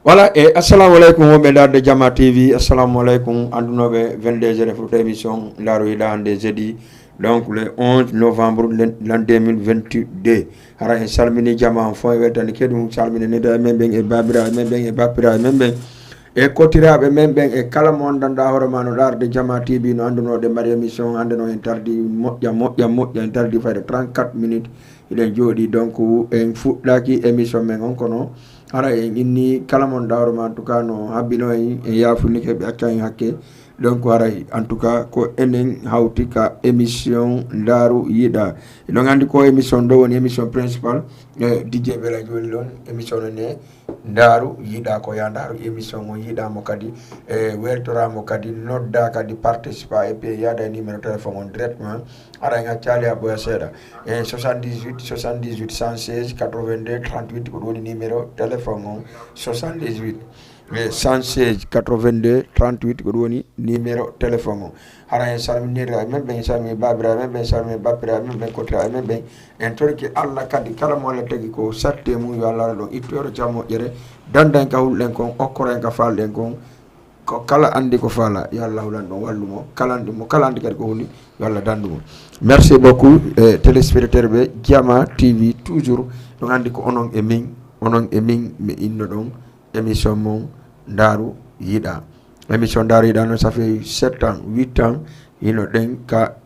Voilà, et assalamu alaikum woɓe darde Jama TV, assalamu alaikum andunoɓe 22h foto émission laroyiɗa hande jeudi donc le 11 novembre l'an 2022 hara en salmini jama fo e weddani keɗum salmini nida men ɓen e babiraɓe men ɓen e bappiraɓe men ɓen e kotiraɓe men ɓen e kala mo gandanɗa hoore ma no darde Jama TV no andunoɗe mbaɗi émission hande no en tardi moƴƴa en tardi fayde 34 minutes eɗen jooɗi donc en fuɗɗaki émission men on kono hara en inni kala mon dawroma en tout cas no habbino en yaafuni keɓe acca en hakke donc haray en tout cas ko enen hawti ka émission ndaaru yiiɗa eɗon andi ko émission ɗo woni émission principal DJ Bella joni ɗon émission ne ndaaru yiiɗa ko ya ndaaru émission o yiiɗamo kadi weltoramo kadi nodda kadi participa et puis yaada e numéro téléphone on directement ara en accali a ɓoya seeɗa e 78 78 116 82 38 ko ɗum woni numéro téléphone on 78 116 82 38 ko ɗum woni numéro téléphone o hara en salminiraɓe men ɓen salmini babiraɓe men ɓen salmini bappiraɓe men ɓen kotiraɓe men ɓen en torki Allah kadi kala mo Allah tagi ko satte mum yo Allah ɗon ittoro jam moƴƴere dandan ka hulɗen kon okkoren ka falɗen kon ko kala andi ko faala yo Allah hulan ɗon wallumo kala andi kadi ko huli yo Allah dandumo merci beaucoup téléspectateur ɓe Jama TV toujours ɗon andi ko onon e min mi inno ɗon émission mon ndaaru yiɗa émission ndaaru yiɗa noon ça fait 7 ans 8 ans ino ɗen ka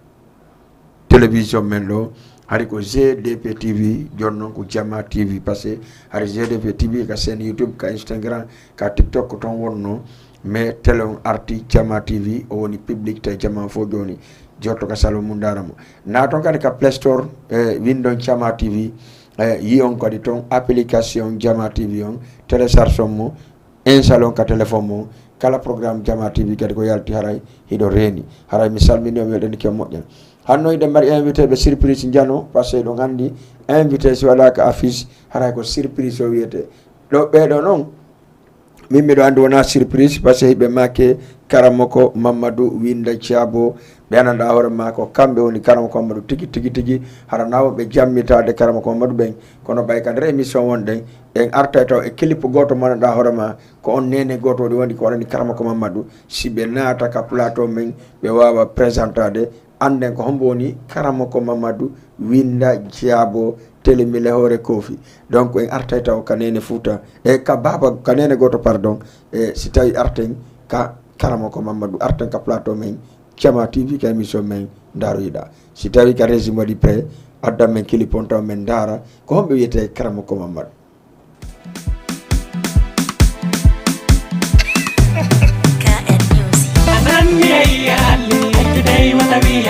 télévision men ɗo hari ko GDP TV joni noon ko Jama TV par ce que hari GDP TV ka chaîne YouTube ka Instagram ka TikTok ko toon wonno mais télé on arti Jama TV o woni public te Jama fo joni jotto ka salo mum daramo na toon kadi ka Play Store windon Jama TV yi on kadi toon application Jama TV on télécharge mo installon ka téléphone mo kala programme Jama TV kadi ko yalti haray hiɗo reeni haray mi salmini o weɗeni ke moƴƴan hanno iɗen mbaɗi invité ɓe surprise jano par ce que ɗo gandi invité so waɗaka affiche haray ko surprise o wiyete ɗo ɓeɗo noon min miɗo andi wona surprise par ce que ɓe make karamoko Mamadou Winda Thiabo ɓe ananda hoore ma ko kamɓe woni karamoko Mamadou tigi hara nawo ɓe jammitade karamoko Mamadou ɓen kono ɓay ka nder émission wonɗen en arta taw e clip goto mo ananda hoore ma ko on nene goto ɗi woni ko waɗani karamoko Mamadou si ɓe naata ka plateau men ɓe wawa présentade anden ko hombo woni karamoko Mamadou Winda Thiabo télémile hoore kofi donc en arta taw kanene Fouta e ka baba kanene goto pardon e si tawi arten ka karamoko Mamadou arten ka plateau men Jama TV ka émission men ndaaru yiɗa si tawi ka régime waɗi pré addan men clip on taw men ndaara ko homɓe wiyete karamoko Mamadou Anani ay ali, ay today what are we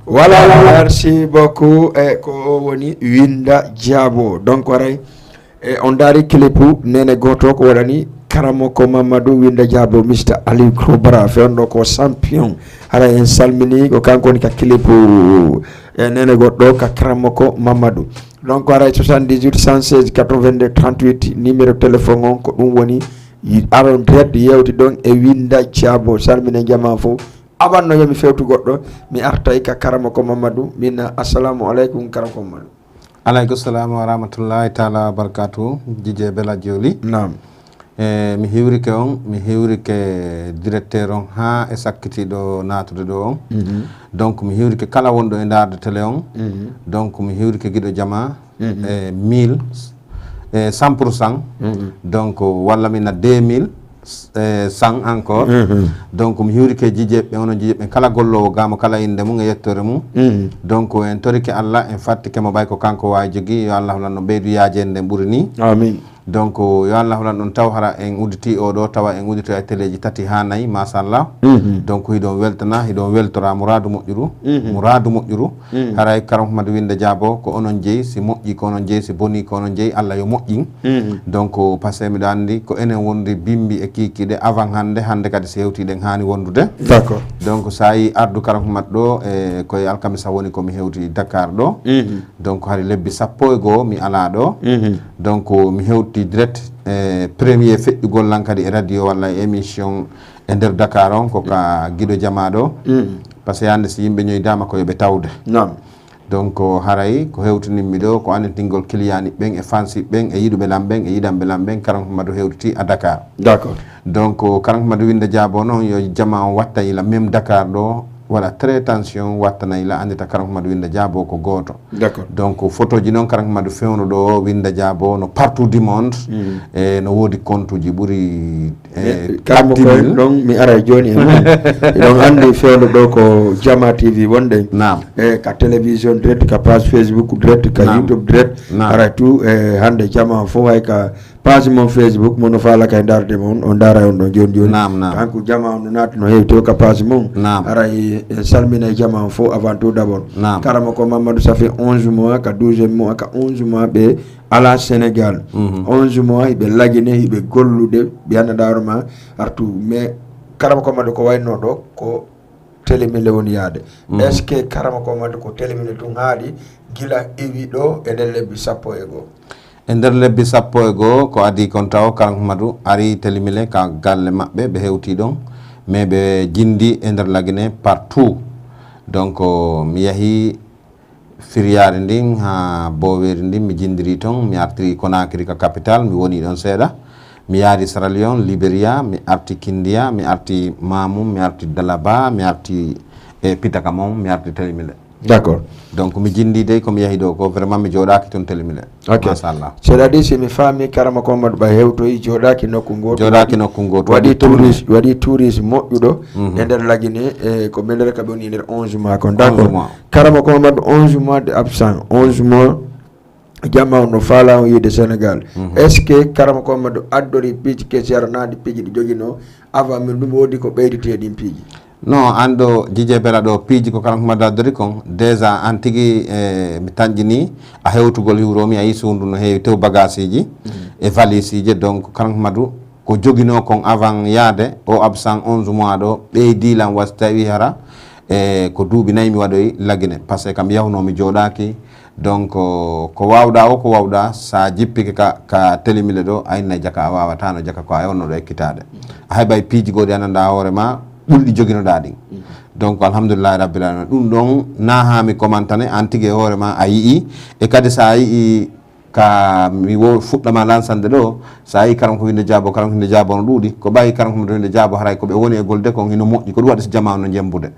Voilà, merci beaucoup. Ko woni Winda Diabo. Donc waray on dari clipu nene goto ko wadani karamo ko Mamadou Winda Diabo Mr Ali Kobra fendo ko champion hara en salmini ko kanko ni ka clipu nene goddo ka karamo ko Mamadou. Donc waray 78 116 82 38 numéro téléphone on ko dum woni aron direct yewti don e Winda Diabo salmine jama fo abanno yomi fewtu goddo mi arta ka karamo ko Mamadou min assalamu alaikum karamo ko Mamadou. Alaykum salam wa rahmatullahi ta'ala wa barakatuh. Jije Bella Joli. Naam. Mi hiwrike on, mi hiwrike directeur on ha e sakkiti do natude do on. Donc mi hiwrike kala wondo e darde télé on. Donc mi hiwrike gido jama 1000 100%. Donc walla mina 2000 100 encore. Donc mi hiwrike jijeɓe ono jijeɓe kala gollowo gamo kala inde mum e yettore mum. Donc en torike Allah en fattike mo ɓay ko kanko wawi jogui yo Allah holanno ɓeydu yajende ɓuuri ni. Amin. Donc yo Allah holan ɗon taw hara en udditi oɗo tawa en udditi e téléji tati ha nayyi machallah. Donc hiɗon weltana hiɗon weltora mouradu moƴƴuru haray karam Mamadou Winda Diabo ko onon jeeyi si moƴƴi ko onon jeeyi si boni ko onon jeeyi Allah yo moƴƴin. Donc par ce que miɗo andi ko enen wondi bimbi e kikiɗe avant hande kadi so hewtiɗen hani wondude. D'accord. Donc sa yi ardu karam Mamadou ɗo e koye alkamisa woni komi hewti Dakar ɗo. Donc hari lebbi 11 mi ala ɗo. Donc mi hewti direct premier feƴƴugol lan kadi e radio walla émission e nder Dakar on ko ka guiɗo jama ɗo par ce que hande si yimɓe ñoydama ko yoɓe tawde. Donc haray ko hewtinimmi ɗo ko annitingol client ɓen e fansi ɓen e yiɗuɓe lam ɓen e yiɗanɓe lam ɓen karam Mamadou hewtiti a Dakar. D'accord. Donc karam Mamadou Winda Diabo noon yo jama on watta ila même Dakar ɗo waɗa très tension wattana ila andita karam Mamadou Winda Diabo ko goto. D'accord. Donc photo ji noon karam Mamadou fewno ɗo Winda Diabo no partout du monde e no wodi compte uji ɓuuri kalmo ko ɗon mi ara joni e ɗon andi fewno ɗo ko Jama TV wonde e ka télévision direct ka page Facebook direct ka YouTube direct ara tout e hande Jama fo hay ka page mon Facebook mono fala kay darde mon on dara on ɗon joni joni kanko Jama on naati no heewi to ka page mon ara salmina Jama fo avant tout d'abord karama ko Mamadou ça fait 11 mois ka 12e mois ka 11 mois ɓe ala Sénégal 11 mois hiɓe lagine hiɓe gollude ɓe annadaroma artu mais karama ko Mamadou ko wayno ɗo ko télémile woni yaade est ce que karama ko Mamadou ko télémile tun haaɗi gila iwi ɗo e nder lebbi 11 e nder lebbi 11 ko adi kon taw karam Mamadou ari télémile ka galle maɓɓe ɓe hewti ɗon mais ɓe jindi e nder lagine partout. Donc mi yahi firyare ndin ha boweri ndin mi jindiri ton mi artiri Conakry ka capital mi woni ɗon seeɗa mi yaari Sierra Leone Liberia mi arti Kindia mi arti Mamum mi arti Dalaba mi arti Pitakamon mi arti télémile. D'accord. Donc mi jindi dey komi yahi ɗo ko vraiment mi joɗaki toon télémile. Ok. Machallah. C'est-à-dire si mi faami karama ko Mamadou ɓa hewtoyi joɗaki nokku goto waɗi tourisme moƴƴuɗo e nder lagine e ko ɓendere ka ɓe woni nder 11 mois kon. D'accord. Karama ko Mamadou 11 mois de absent 11 mois jamma no faala o yiide Sénégal. Est ce que karama ko Mamadou addori piiji kesi aranaɗi piiji ɗi joguino avant min ɗum woodi ko ɓeydite ɗin piiji? Non ando Jije Bella ɗo piiji ko karam Mamadou addori kon déjà an tigui mi tañƴini a hewtugol hiwromi a yi suudu no heewi tew bagage ji e valise ji. Donc karam Mamadou ko joguino kon avant yaade o absent 11 mois ɗo ɓeydilam wasi tawi hara e ko duuɓi 4 mi waɗoy lagine par ce que kam yahnomi joɗaki. Donc ko wawɗa o ko wawɗa sa jippike ka télémile ɗo a inna jaka a wawata no jaka ko a yewnoɗo ekkitade a heɓay piiji goɗi ananda hoorema ɓulɗi joguinoɗa ɗin. Donc alhamdoulillahi rabbil alamin ɗum ɗon na ha mi commentane an tigui e hoorema a yii e kadi sa yii ka mi fuɗɗama lansande ɗo sa yi karam ko Winda Diabo no ɗuuɗi ko ɓayi karam ko Winda Diabo haray koɓe woni e golde kon hino moƴƴi ko ɗum waɗi so jamanu no jembude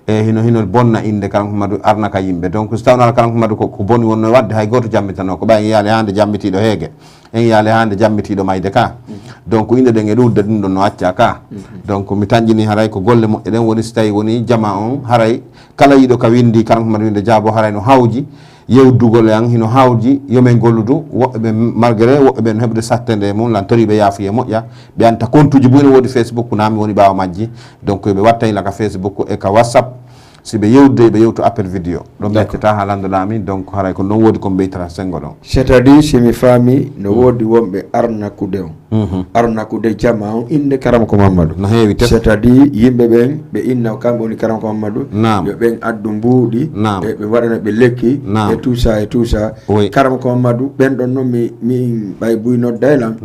e hino bonna inde karam ko Mamadou arnaka yimɓe. Donc so tawno karam ko Mamadou ko boni wonno wadde hay goto jammitano ko ɓayi yaale hande jammitiɗo heege en yaale hande jammitiɗo mayde ka. Donc inde ɗen e ɗudde ɗum ɗon no acca ka. Donc mi tañƴini haray ko golle moƴƴe ɗen woni so tawi woni jama on haray kala yiɗo ka windi karam ko Mamadou Winda Diabo haray no hawji yewdugol en hino hawji yomen golludu woɓɓe malgré woɓɓe ɓen heɓde sattende mum lan toriɓe yaafuye moƴƴa ɓe anta compte uji buyno woodi Facebook nami woni ɓawa majji donc yoɓe watta hila ka Facebook e ka WhatsApp si ɓe yewdude ɓe yewtu appel vidéo ɗo mettata ha lanndolami donc haray ko ɗon woodi ko ɓeytata sengo ɗon c'est à dire simi faami no woodi wonɓe arnakude on arnakude jama on inde Karam ko Mamadou no heewi te c'est à dire yimɓe ɓen ɓe inna kamɓe woni Karam ko Mamadou yo ɓen addu mbuuɗi e ɓe waɗana ɓe lekki e tout ça et tout ça Karam ko Mamadou ɓen ɗon noon min ɓay buy noddaylan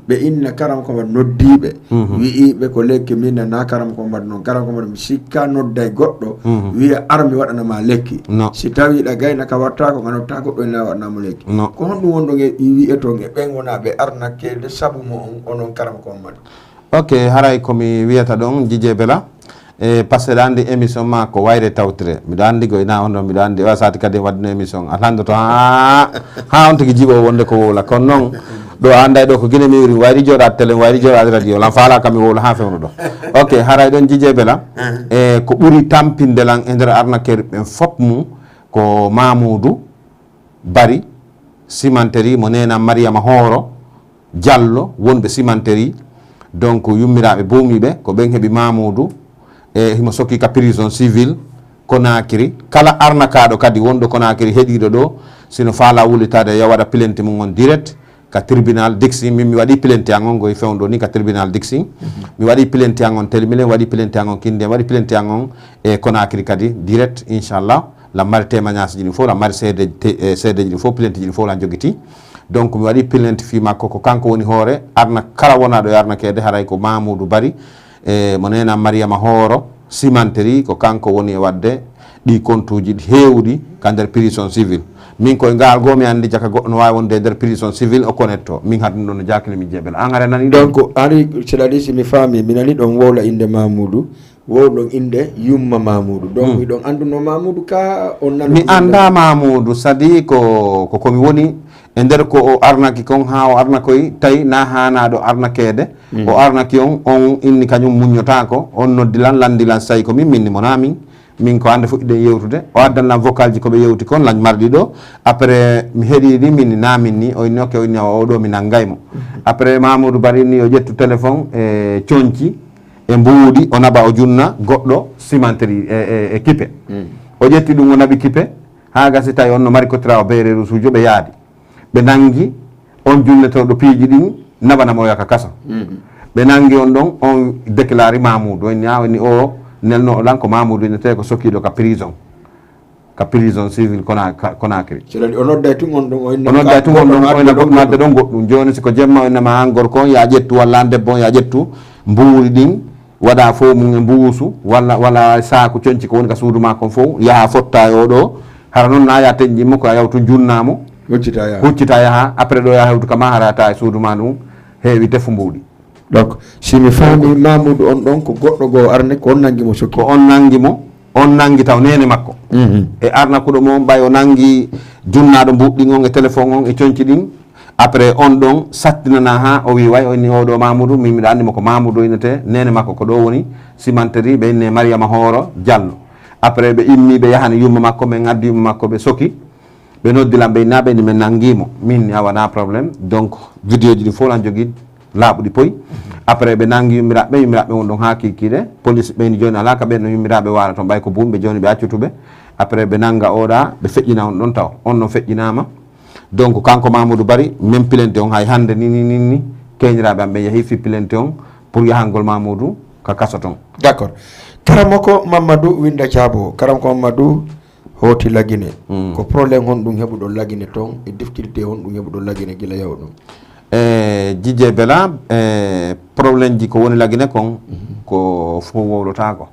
ɓe inna Karam ko Mamadou noddiɓe wi'iɓe ko lekki min nana Karam ko Mamadou noon Karam ko Mamadou mi sikka nodday goɗɗo wiya armi waɗanama lekki si tawiɗa gayna ka watta ko ganotta goɗɗo ina waɗanamo lekki ko honɗum wonɗon e wiyeton e ɓen wona ɓe arnakkede saabu mo on onon Karam ko Mamadou ok haray komi wiyata ɗon Dj Bella par ce que ɗa andi émission ma ko wayre tawtire mbiɗo andi ko ina on ɗon mbiɗo andi o sati kadi waddino émission a landoto ha on tigui jiiɓo wonde ko wowla kono noon ɗo anday ɗo ko guine mi wiri wayri joɗade télé wayri joɗade radio lan faala kam mi wowla ha fewno ɗo ok haray ɗon Dj Bella e ko ɓuuri tampindelan e nder arnaqueur ɓen fop mum ko Mamoudou Bari cimenterie mo nena Mariama Horo Diallo wonɓe cimenterie donc yummiraɓe bomiɓe ko ɓen heeɓi Mamoudou e himo sokki ka prison civil Conakry kala arnakaɗo kadi wonɗo Conakry heeɗiɗo ɗo sino faala wulitade yo waɗa plainte mum on direct ka tribunal Dixi min mi waɗi plainte an on goye fewdo ni ka tribunal Dixi mi waɗi plainte an on Telmile waɗi plainte an on Kinde waɗi plainte an on e Conakry kadi direct inchallah la mari témoignage ji ɗi fof la mari seedeji ɗi fof plainte ji ɗi fof la joguiti donc mi waɗi plainte fi makko ko kanko woni hoore arna kala wonaɗo e arnakede haray ko Mamoudou Bari e mo nena Mariama Horo cimenterie ko kanko woni e wadde ɗi compte uji heewɗi ka nder prison civil min koye ngal goo mi andi jaka goɗɗo no wawi wonde e nder prison civil o connecto min haɗum ɗon no jakini mi jeɓel an are nani donc ari c'est-à-dire si mi faami mi nani ɗon wowla inde Mamoudou wowɗon inde yumma Mamoudou donc iɗon anduno Mamoudou ka on nan mi anda Mamoudou sadi ko komi woni e nder ko o arnaki kon ha o arnakoy tawi na hanaɗo arnakede o arnaki on inni kañum muññotako on noddilan landilan sayi ko min minni mona min ko hande fuɗɗiɗen yewtude o addanlan vocal ji koɓe yewti kon lañ marɗi ɗo après mi heeɗiɗi minni namin ni o inni okke o inni oɗo mi nanggaymo après Mamoudou Bari ni o ƴettu téléphone e coñci e mbuuɗi o naɓa o junna goɗɗo cimenterie e kipe o ƴetti ɗum o naɓi kipe ha gasi tawi on no mari kotira o beyreru suujo ɓe yaadi ɓe nangi on junnetoɗo piiji ɗin naɓanamo o yaka kaso ɓe nangi on ɗon on déclari Mamoudou en ñawani o nelno o lan ko Mamoudou ine tawi ko sokkiɗo ka prison civil Conakry o nodday tun on ɗon o nodday tun on ɗon oyna nadde ɗon goɗɗum joni siko jemma o innama han gorko on ya ƴettu walla an debbo on ya ƴettu mbuuri ɗin waɗa fo mum e mbuusu walla saku coñci ko woni ka suudu ma kon fof yaha fotta e oɗo hara noon na ya teƴƴimmo ko a yawtu junnamo huccita yaha après ɗo ya hewtu kama harata e suudu ma ɗum heewi defu mbuuɗi donc simi faami Mamoudou on ɗon ko goɗɗo goo arne ko on nanguimo sokki ko on nangi taw nene makko e arnakuɗo moom ɓay o nangi junnaɗo mbuɗɗin on e téléphone on e coñci ɗin après on ɗon sattinana ha o wi way o inni oɗo Mamoudou min miɗa andimo ko Mamoudou innete nene makko ko ɗo woni cimenterie ɓe inne Mariama Horo Diallo après ɓe immi ɓe yahani yumma makko ɓe gaddi yumma makko ɓe soki ɓe noddilan ɓe innaɓe ni min nanguimo min a wona probléme donc vidéo ji ɗi fof lan jogui laaɓuɗi poyi après ɓe nangi yummiraɓe won ɗon ha kikiɗe police ɓeyni joni ala ka ɓen no yummiraɓe wara toon ɓay ko bumɓe joni ɓe accutuɓe après ɓe nanga oɗa ɓe feƴƴina on ɗon taw on noon feƴƴinama donc kanko Mamoudou Bari même pilente on hay hande ni keñiraɓe am ɓe yeehi fi pilente on pour yahangol Mamoudou ka kaso toon d' accord karamo ko Mamadou winda Thiabo karam ko Mamadou hoti lagine ko probléme hon ɗum heɓuɗo lagine toon e difficulté hon ɗum heɓuɗo lagine guila yaw ɗum Dj Bella probléme ji ko woni lagine kon ko fo wowlotako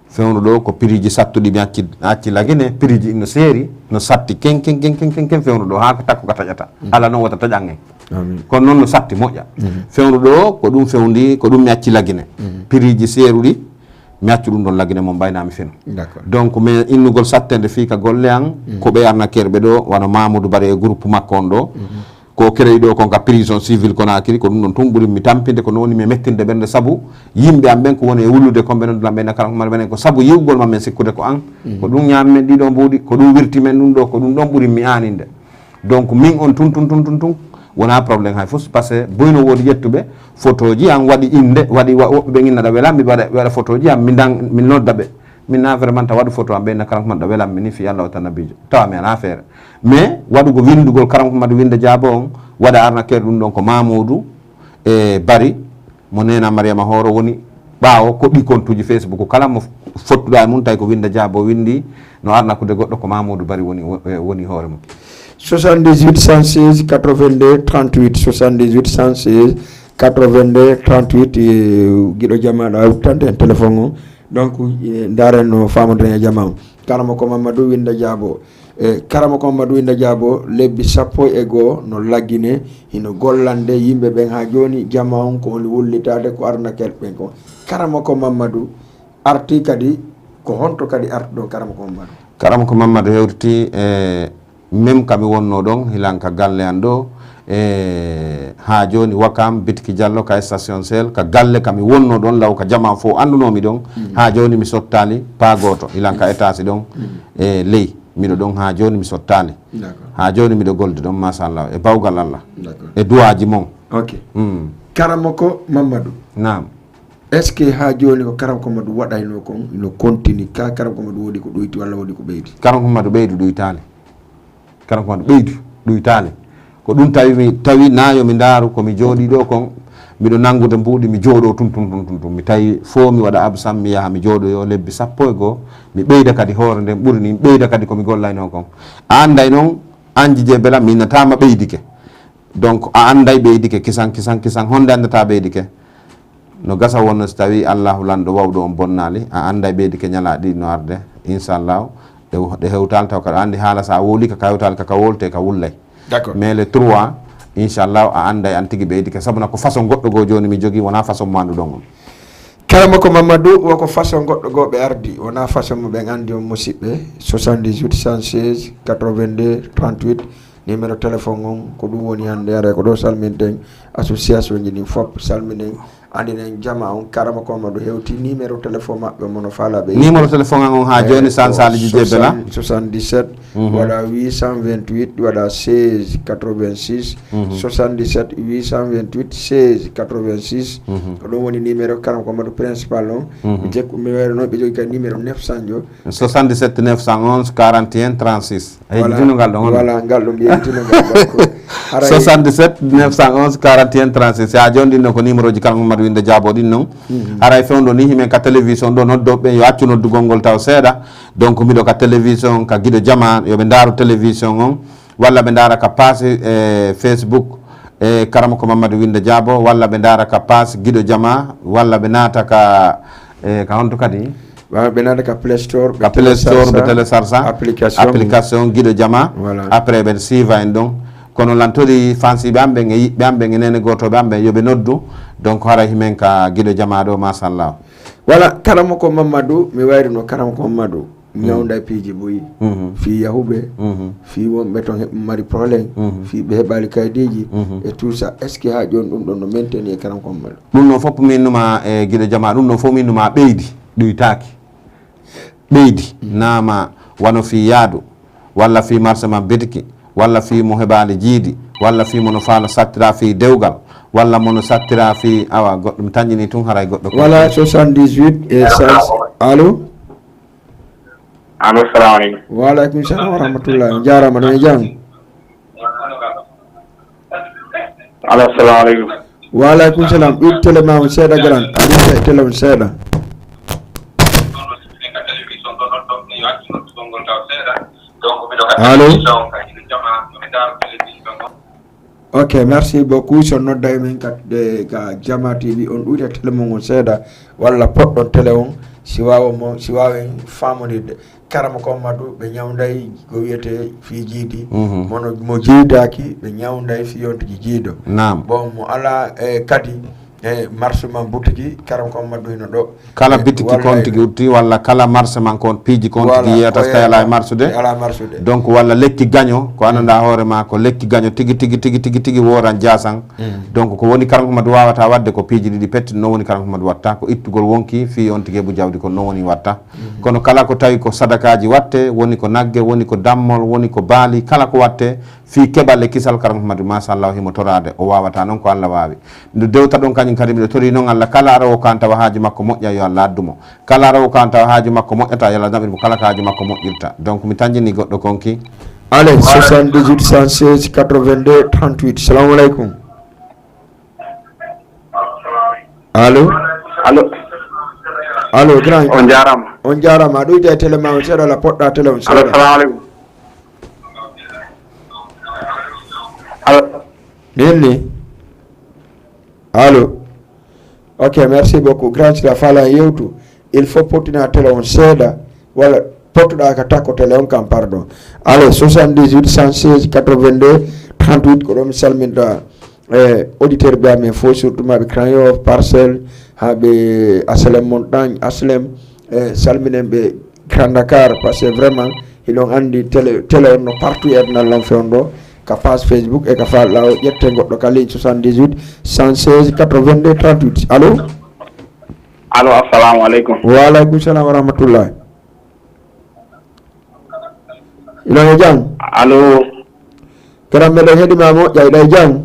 fewno ɗo ko prix ji sattuɗi mi acci lagine prix ji no seeri no satti ken fewno ɗo ha ko takko ka taƴata ala noon wata taƴan en kono noon no satti moƴƴa fewno ɗo ko ɗum fewndi ko ɗum mi acci lagine prix ji seeruɗi mi accu ɗum ɗon lagine mo mbaynami feno donc mais innugol sattede fii ka golle an ko ɓe arnaquere ɓe ɗo wano Mamoudou Bari e groupe makko on ɗo ko créé ɗo kon ka prison civil Conakry ko ɗum ɗon tun ɓuri mi tampinde ko nowoni mi mettinde ɓernde sabu yimɓe am ɓen ko woni e wullude komɓe nodduɗan ɓe kala ko ɓenen ko sabu yiwgol mamen sikkude ko an ko ɗum ñaami men ɗiɗo mbuuɗi ko ɗum wirti men ɗum ɗo ko ɗum ɗon ɓuri mi aninde donc min on tun wona probléme hay fof par ce que boyno woodi ƴettuɓe photo ji an waɗi inde waɗi woɓɓe ɓe ginnaɗa welam mi waɗa photo ji am min nodda ɓe min na vraiment ta waɗu photo am ɓe kala ko man ɗo welam mi ni fi Allah o tan nabijo tawa mi ana affaire mais waɗugo windugol karam ko mbaɗa winde jaabo on waɗa arnaqueur ɗum ɗon ko Mamoudou e Bari mo nena Mariama Horo woni ɓaawo koɓi compte Facebook kala mo fottuɗa e mum tawi ko winde jaabo windi no arnakude goɗɗo ko Mamoudou Bari woni hoore mum 78 116 82 38 78 116 82 38 giɗo jamaɗa wuttande en téléphone o donc ndaren no famodren e jama o karama ko Mamadou Winda Diabo karama ko Mamadou Winda Diabo lebbi 12 no laggine hino gollande yimɓe ɓen ha joni jama on ko woni wullitade ko arnaquel ɓen ko karama ko Mamadou arti kadi ko honto kadi arti ɗon karama ko Mamadou hewriti même kami wonno ɗon hilanka galle an ɗo ha joni Wakam Bitki Diallo ka station sel ka galle kami wonno ɗon law ka jama fo andunomi ɗon ha joni mi sottali pa goto hilanka étage ɗon e ley miɗo ɗon ha joni mi sottali ha joni miɗo golde ɗon machallah e bawgal Allah e duwaji mon ok karama ko Mamadou nam est ce que ha joni ko karama ko Mamadou waɗayno kon no continue ka karama ko Mamadou woodi ko ɗoyti walla woodi ko ɓeydi karama ko Mamadou ɓeydu ɗoytali karama ko Mamadou ɓeydu ɗoytali ko ɗum tawi nayo mi ndaaru komi jooɗi ɗo kon miɗo nangude mbuuɗi mi jooɗo tum mi tawi fo mi waɗa absam mi yaha mi jooɗoyo lebbi 12 mi ɓeyda kadi hoore nden ɓuri ni mi ɓeyda kadi komi gollayno kon a anday noon anji je bela mi innatama ɓeydike donc a anday ɓeydike kisan honde andata ɓeydike no gasa wonno so tawi Allahu lanɗo wawɗo on bonnali a anday ɓeydike ñalaɗi no arde inchallahu ɗe hewtal taw kaɗa andi haala sa wolika ka hewtal kaka wolte ka wullay d'accord mais le 3 inchallah a anday an tigi ɓeydike sabuna ko façon goɗɗo go joni mi jogui wona façon manduɗon on karama ko Mamadou woko façon goɗɗo go ɓe ardi wona façon mo ɓen andi on musidɓe 78 116 82 38 numéro téléphone on ko ɗum woni hande ara ko ɗo salminten association ji ɗin fop salminen andinen jama on karama ko Mamadou hewti numéro téléphone maɓɓe mono faalaɓe numéro téléphone on ha joni san saliji je bela 77 waɗa 828 waɗa 16 86 77 828 16 86 ko ɗum woni numéro karama ko Mamadou principal on mi wayno ɓe jogi kadi numéro 900 jo 77 911 41 36 eytinogal ɗon voilà ngal ɗum yeytinogal 77 911 41 36 ha joni ɗin ɗon ko numéro ji karama Mamadou Winda Diabo ɗin noon haray fewdo ni himen ka télévision ɗo noddoɓe yo accu noddugol ngol taw seeɗa donc miɗo ka télévision ka guiɗo jama yoɓe ndaaru télévision on walla ɓe ndaara ka passe e Facebook e karama ko Mamadou Winda Diabo walla ɓe ndaara ka passe guiɗo jama walla ɓe naata ka honto kadi ɓe naata ka Play Store ɓe télécharge application guiɗo jama après ɓe suiva en ɗon kono lantori fansiɓe amɓe e yiɓɓe amɓe e nene gotoɓe amɓe yoɓe noddu donc hara himen ka guiɗo jama ɗo machallah voilà karama ko Mamadou mi wayrino karama ko Mamadou ñawda piiji boyi fi yahuɓe fi wonɓe toon mari probléme fi ɓe heɓali kaydiji et tout ça est ce que ha joni ɗum ɗon no mainteni e karama ko Mamadou ɗum noon fof minnuma e guiɗo jama ɗum noon fof minnuma ɓeydi ɗoytaki ɓeydi nama wano fi yaadu walla fi marché ma bediki walla fi mo heɓali jiidi walla fi mono faala sattira fi dewgal walla mono sattira fi awa goɗɗo mi tañƴini tun haray goɗɗo voilà 78 et 16 allo allo salamu aleykum waaleykum salam wa rahmatullah jarama ɗon e jam allo salamu aleykum waaleykum salam ɓiɗ télé ma on seeɗa garan aɗa e télé on seeɗa allo ok merci beaucoup so nodda men katde ka Jama TV on ɗuuɗi télé mon on seeɗa walla poɗɗon télé on si wawen famonide karama ko Mamadou ɓe ñawday ko wiyete fi jiidi mono mo jiidaki ɓe ñawday fi yontiki jiido nam bon mo ala kadi marché man boutique karam ko maddu hino do kala bitiki kon tigi utti walla kala marché man kon piiji kon tigi yeta sta ala marché de donc walla lekki gaño ko ananda hoore ma ko lekki gaño tigi woran jasan donc ko woni karam ko maddu wawata wadde ko piiji didi petti no woni karam ko maddu watta ko ittugol wonki fi on tigi bu jawdi ko no woni watta kono kala ko tawi ko sadakaji watte woni ko nagge woni ko dammol woni ko baali kala ko watte fi keballe kisal karam ko maddu masallahu himo torade o wawata non ko Allah wawi ndu dewta don kañum kadi mi tori non Allah kala rawo kan tawa haaji makko moƴƴa yo Allah addumo kala rawo kan tawa haaji makko moƴƴata yo Allah dabir mo kala ka haaji makko moƴƴirta donc mi tanjini goddo konki allez 78 116 82 38 assalamu alaikum allo grand on jarama do ite tele ma seeɗa la podɗa tele on assalamu alaikum Nelly. Allô. Ok, merci beaucoup. Grand la fala yewtu. Il faut portiner télé on seda. Voilà, portuda ka takko télé on kam pardon. Allez, 78 116 82 38 ko dum salminta auditeur be amen fo surtout mabe crayon parcelle habe aslem montagne aslem salminen be Grand Dakar parce que vraiment ils ont andi télé no partout edna lan fondo ka page Facebook e ka fa law yette goddo ka ligne 78 116 82 38 allo assalamu alaikum wa alaikum salam wa rahmatullah ilo jam allo karam me hedi mamo jayda jam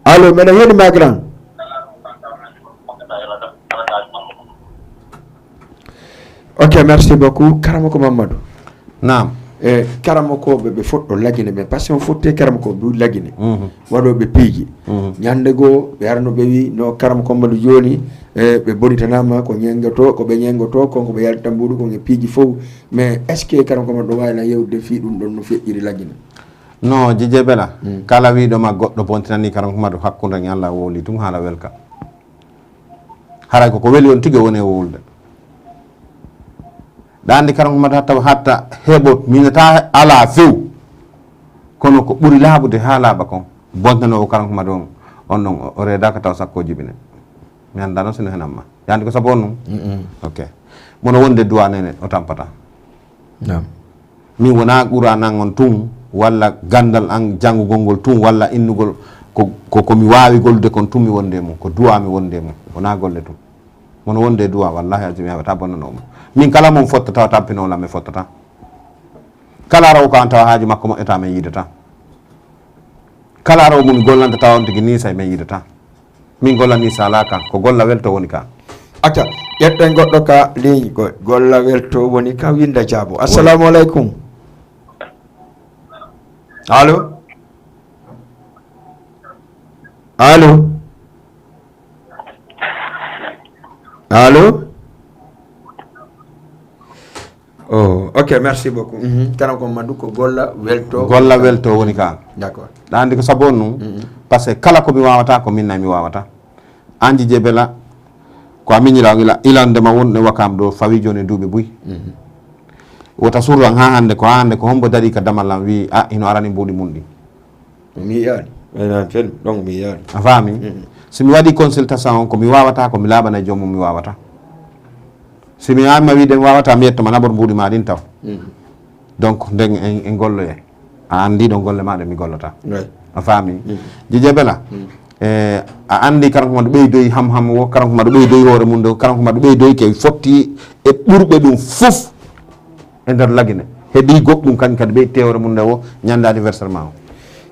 allo me hedi ma grand ok merci beaucoup Karamoko Mamadou naam Karamoko be fotto lagine mais parce que fotte Karamoko du lagine wado be piiji nyande go be arno be wi no Karamoko Mamadou joni be bonitanama ko nyengoto ko be nyengoto ko be yalta mbudu ko nge piiji fof mais est ce que Karamoko Mamadou wayla yewde fi dum don no feƴƴiri lagine non jije bela kala wiiɗo ma goɗɗo bontinani Karamoko Mamadou hakkude e Allah woli tum haala welka haray ko weli on tigi woni e wulde dandi Karamoko Mamadou hatta heɓo minata ala few kono ko ɓuri laaɓude ha laaɓa kon bontanowo Karamoko Mamadou on ɗon o reedaka taw sakko jibine mi anda noon sino henamma yandi ko saabu on num ok mono wonde duwa nene o tampata min wona ɓura nan on tum walla gandal an janngugol ngol tum walla innugol komi wawi gollude kon tum mi wonde mum ko duwa mi wonde mum wona golle tum mono wonde duwa wallahi azimi heɓata bonnanoma min kala mum fottata tampinolam mi fottata kala raw ko an tawa haaji makko moƴƴata min yidata kala raw mum gollanta tawa on tigi nisa min yidata min golla nisa ala ka ko golla welto woni ka acca ƴetten goɗɗo ka ligne golla welto woni ka winda jaabo assalamu aleykum allo oh ok merci beaucoup Karamoko Mamadou ko golla welto woni ka d'accord dandi ko saabu on num par ce que kala ko mi wawata ko minna mi wawata anji je bela ko aminira ilandema wonde wakam do fawi joni duuɓi buy wota surran ha hande ko hombo dari ka damallam wi ino arani mbuɗi mum ɗi mi yiyani fen donc mi yiyani a faami somi waɗi consultation on ko mi wawata ko mi laaɓana joomum mi wawata somi amima wiide mi wawata mi yettoma nabor mbuɗi ma ɗin taw donc nden en golloye a andi ɗo golle maɗe mi gollota a faami jije bela a andi Karamoko Mamadou ɓeydoyi ham wo Karamoko Mamadou ɓeydoyi hoore mum ɗo Karamoko Mamadou ɓeydoyi ke fotti e ɓurɓe ɗum fof e nder lagine heeɓi goɗɗum kañum kadi ɓeyte hoore mum nde wo ñande anniversaire ma o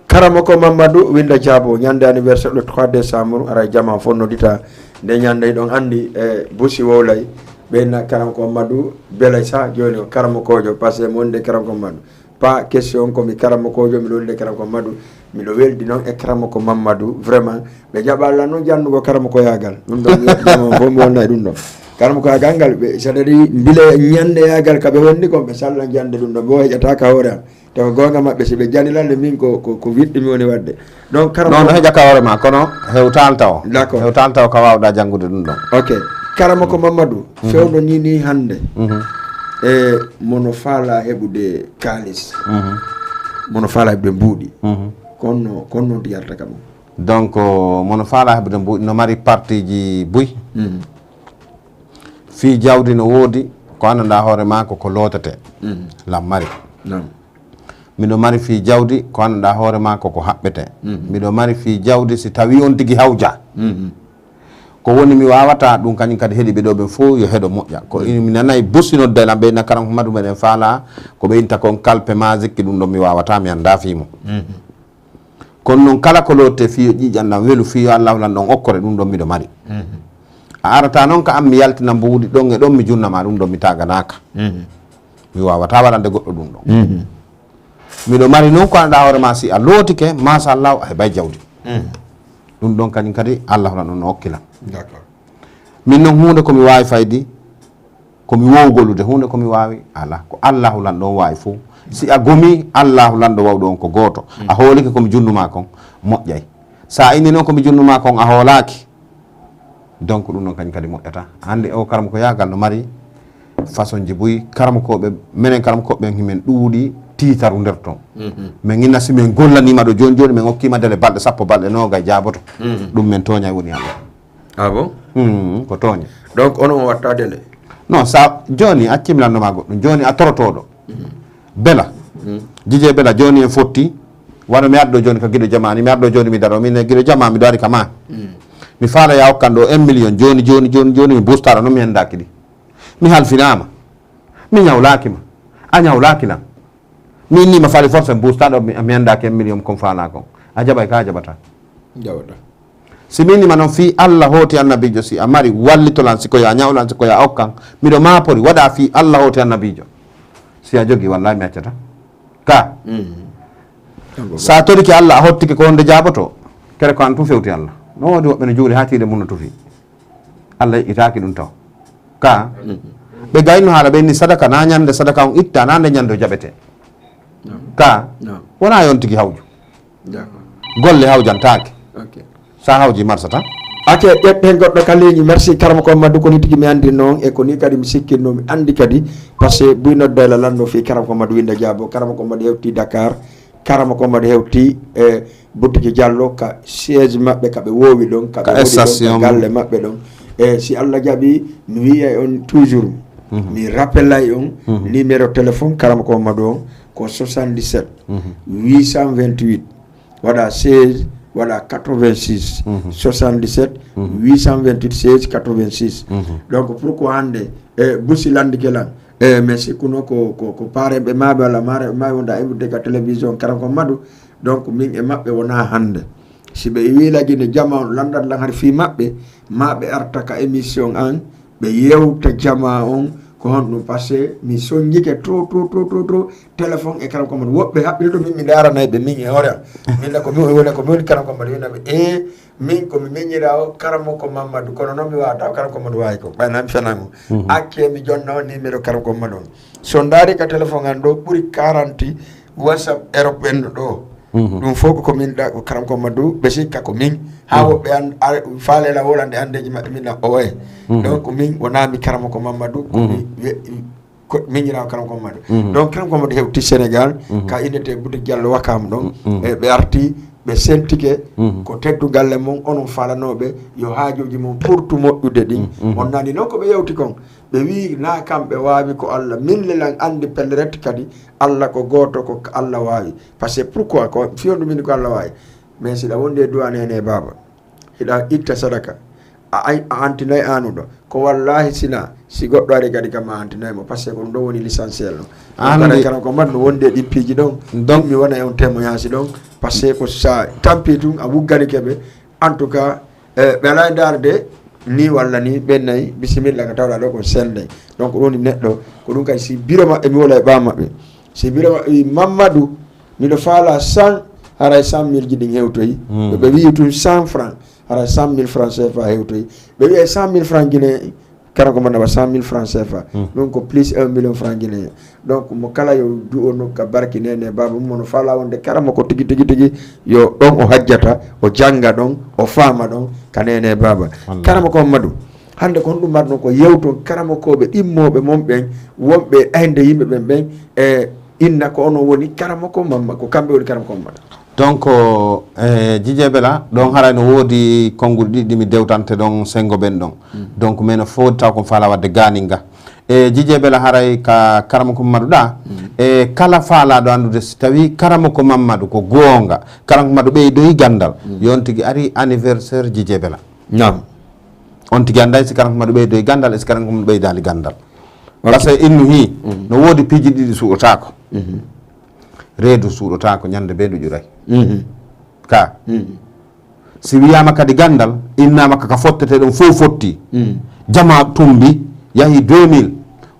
Karamoko Mamadou winda jaabo ñande anniversaire le 3 décembre ara jama fof nodita nde ñande ɗon andi busi wowlay ɓeyna Karamoko Mamadou belay sa joni o Karamokojo par ce que mo wonde Karamoko Mamadou pas question komi Karamokojo miɗo wonde Karamoko Mamadou miɗo weldi noon e Karamoko Mamadou vraiment ɓe jaɓalla noon jannugo Karamoko yagal ɗum ɗon fo mi wonna e ɗum ɗon Karamoko yagal ngal ɓe sadari mbile ñande yagal kaɓe wondi kon ɓe salla jande ɗum ɗon bo heƴataka hoore am tawa gonga maɓɓe so ɓe janilande min ko wiɗɗi mi woni wadde donc non heƴaka hoore ma kono hewtalta o d'accord hewtalta o ka wawɗa janggude ɗum ɗon ok Karamoko Mamadou fewɗo ni hande e mono faala heɓude kalis mono faala be mbuudi konno diyarta kam donc mono faala hebde mbuudi no mari partie ji buy fi jawdi no woodi ko annda hoore ma ko lootete lam mari miɗo mari fi jawdi ko annda hoore ma ko haɓɓete miɗo mari fi jawdi si tawi on tigi hawja ko woni mi wawata ɗum kañum kadi heeɗi ɓe ɗo ɓe fof yo heeɗo moƴƴa ko mi nanayi bustinodde lam ɓe nakaram ko madu meɗen faala ko ɓe inta kon kalpe magique ɗum ɗon mi wawata mi anda fimo kono noon kala ko lotte fiyo ƴiƴanɗam weelu fiyo allahu lan ɗon okkore ɗum ɗon miɗo mari a arata noon ka am mi yaltina mbuuɗi ɗon e ɗon mi junnama ɗum ɗon mi taganaka mi wawata waɗande goɗɗo ɗum ɗon miɗo mari noon ko anɗa hoore ma si a lootike machallahu a heɓay jawdi ɗum ɗon kañum kadi allahu lan ɗon no hokkilam min noon hunde komi wawi faydi komi wowgolude hunde komi wawi ala ko allahu lan ɗon wawi fof si a gomi allahu lan ɗo wawɗo on ko goto a hoolike komi junnuma kon moƴƴay sa inni noon komi junnuma kon a hoolaki donc ɗum noon kañum kadi moƴƴata hande o karama ko yagal no mari façon ji boyi karamakoɓe minen karamakoɓe himen ɗuuɗi titaru nder toon min inna si min gollanima ɗo joni joni min hokkima dele balɗe sappo balɗe nogay jaaboto ɗum min tooñay woni allah ah bon ko tooña donc onon watta dele non sa joni accimlannoma goɗɗum joni a torotoɗo bela jije bela joni en fotti wano mi arɗo joni ko guiɗo jamani mi arɗo joni mi daro min guiɗo jama miɗo ari kama mi faala ya hokkan ɗo 1 million joni mi bustara noon mi hendaki ɗi mi halfinama mi ñawlakima a ñawlakilam mi innima faali force bustaɗo mi hendaki 1 million kon faala kon a jaɓay ka jaɓata si mi innima noon fi allah hooti annabijo si a mari wallitolan sikoya a ñawlan sikoya a hokkan miɗo mapori waɗa fi allah hooti annabijo si a jogui wallahi mi accata ka sa toriki allah a hottike ko honde jaboto kere ko an tu fewti allah no wodi woɓɓe no juuli ha tiiɗe mum no tufi allah yiƴƴitaki ɗum taw ka ɓe gayno haala ɓenni sadaka na ñande sadaka on itta na nde ñande o jaɓete ka wona yon tigui hawju golle hawjantaki sa hawji marsata ake ƴetten goɗɗo kaleji merci karama ko maddu koni tigui mi andi noon e ko ni kadi mi sikkitno mi andi kadi par ce que buynoɗo la lanno fi karama ko maddu winde diabo karama ko maddu hewti Dakar karama ko maddu hewti e boutique Diallo ka siège mabɓe kaɓe wowi ɗon kaɓe woɗi galle mabɓe ɗon e si Allah jaaɓi mi wiya on toujours mi rappelay on numéro téléphone karama ko maddu on ko 77 828 waɗa 16 voilà 86 77 828 16 86 donc pourquoi hande busi landikelan mais sikkuno ko pareɓe maɓe walla maɓe wonda invité ka télévision karam ko madu donc min e maɓɓe wona hande si ɓe wiilagine jama on landat lan har fi maɓe arta ka émission an ɓe yewta jama on ko honɗum par ce que mi soñjike trop téléphone e karam ko madu woɓɓe haɓɓilto min mi daranayɓe min e hoore min ko min woni ko min karam ko madu winaɓe e min komi meññira o karamo ko Mamadou kono noon mi wawata karam ko madu wawi ko ɓaynami fenango akke mi jonna o numéro karam ko madu on so daari ka téléphone an ɗo ɓuuri 40 whatsapp europe en ɗo ɗum fof ko min ɗa ko karam ko madou ɓe sikka ko min ha woɓɓe an faalela wolande andeji maɓɓe min o waye donc min wonami karama ko Mamadou komi miñiraw karam ko Mamadou donc karam ko Mamadou hewti Sénégal ka innete boutique Diallo Wakam ɗon e ɓe arti ɓe sentike ko teddu galle mum onon falanoɓe yo haajoji mum ɓurtu moƴƴude ɗin on nani noon koɓe yewti kon ɓe wi na kamɓe wawi ko Allah min lelan andi pellerette kadi Allah ko goto ko Allah wawi par ce que pourquoi ko fiyonɗu min ko Allah wawi mais siɗa wonde duwane hene baba hiɗa itta sadaka a antinayi anuɗo ko wallahi sina si goɗɗo ari kadi kam a antinaymo par ce que ko ɗum ɗo woni l'essentiel no andi karam ko mbaɗno wonde ɗippiji ɗon donc mi wona e on témoignage ɗon par ce que ko sa tampi tun a wuggani keɓe en tout cas ɓe ala e darde ni walla ni ɓennayi bisimilla ko tawɗa ɗo ko senday donc ɗoni neɗɗo ko ɗum kadi si biro maɓɓe mi wola e ɓa maɓɓe si biro maɓɓe wi Mamadou miɗo faala 100 haray 100 000 ji ɗin hewtoyi ɓe wi tun 100 francs haray 100 000 francs CFA hewtoyi ɓe wi 100 000 francs guiné kala ko mbaɗa 100 000 francs CFA ɗum ko plus 1 million francs guiné donc mo kala yo du'o nokka barki nene baba mum no faala wonde karama ko tigi yo ɗon o hajjata o janga ɗon o faama ɗon ka nene baba karama ko Mamadou hande ko ɗum mbaɗno ko yewton karama koɓe ɗimmoɓe mon ɓen wonɓe ɗayde yimɓe ɓen e inna ko ono woni karamako mamma ko kambe woni karamako mamma donc Djidje Bella ɗon harayno woodi konnguli ɗiɗi mi dewtante ɗon sengo ɓen ɗon donc mino foodi taw ko faala wadde ganinga e Djidje Bella haray ka karamako Mamadou ɗa e kala faalaɗo andude si tawi karamako Mamadou ko goonga karamako Mamadou ɓeydoyi gandal yon tigui ari anniversaire Djidje Bella nam on tigui anday si karamako Mamadou ɓeydoyi gandal est ce que karamako Mamadou ɓeydali gandal par ce que innu hi no woodi piiji ɗiɗi suuɗotako reedu suuɗotako ñande ɓe ɗuƴuray ka si wiyama kadi gandal innama kaka fottete ɗon fof fotti jama tumbi yahi 2000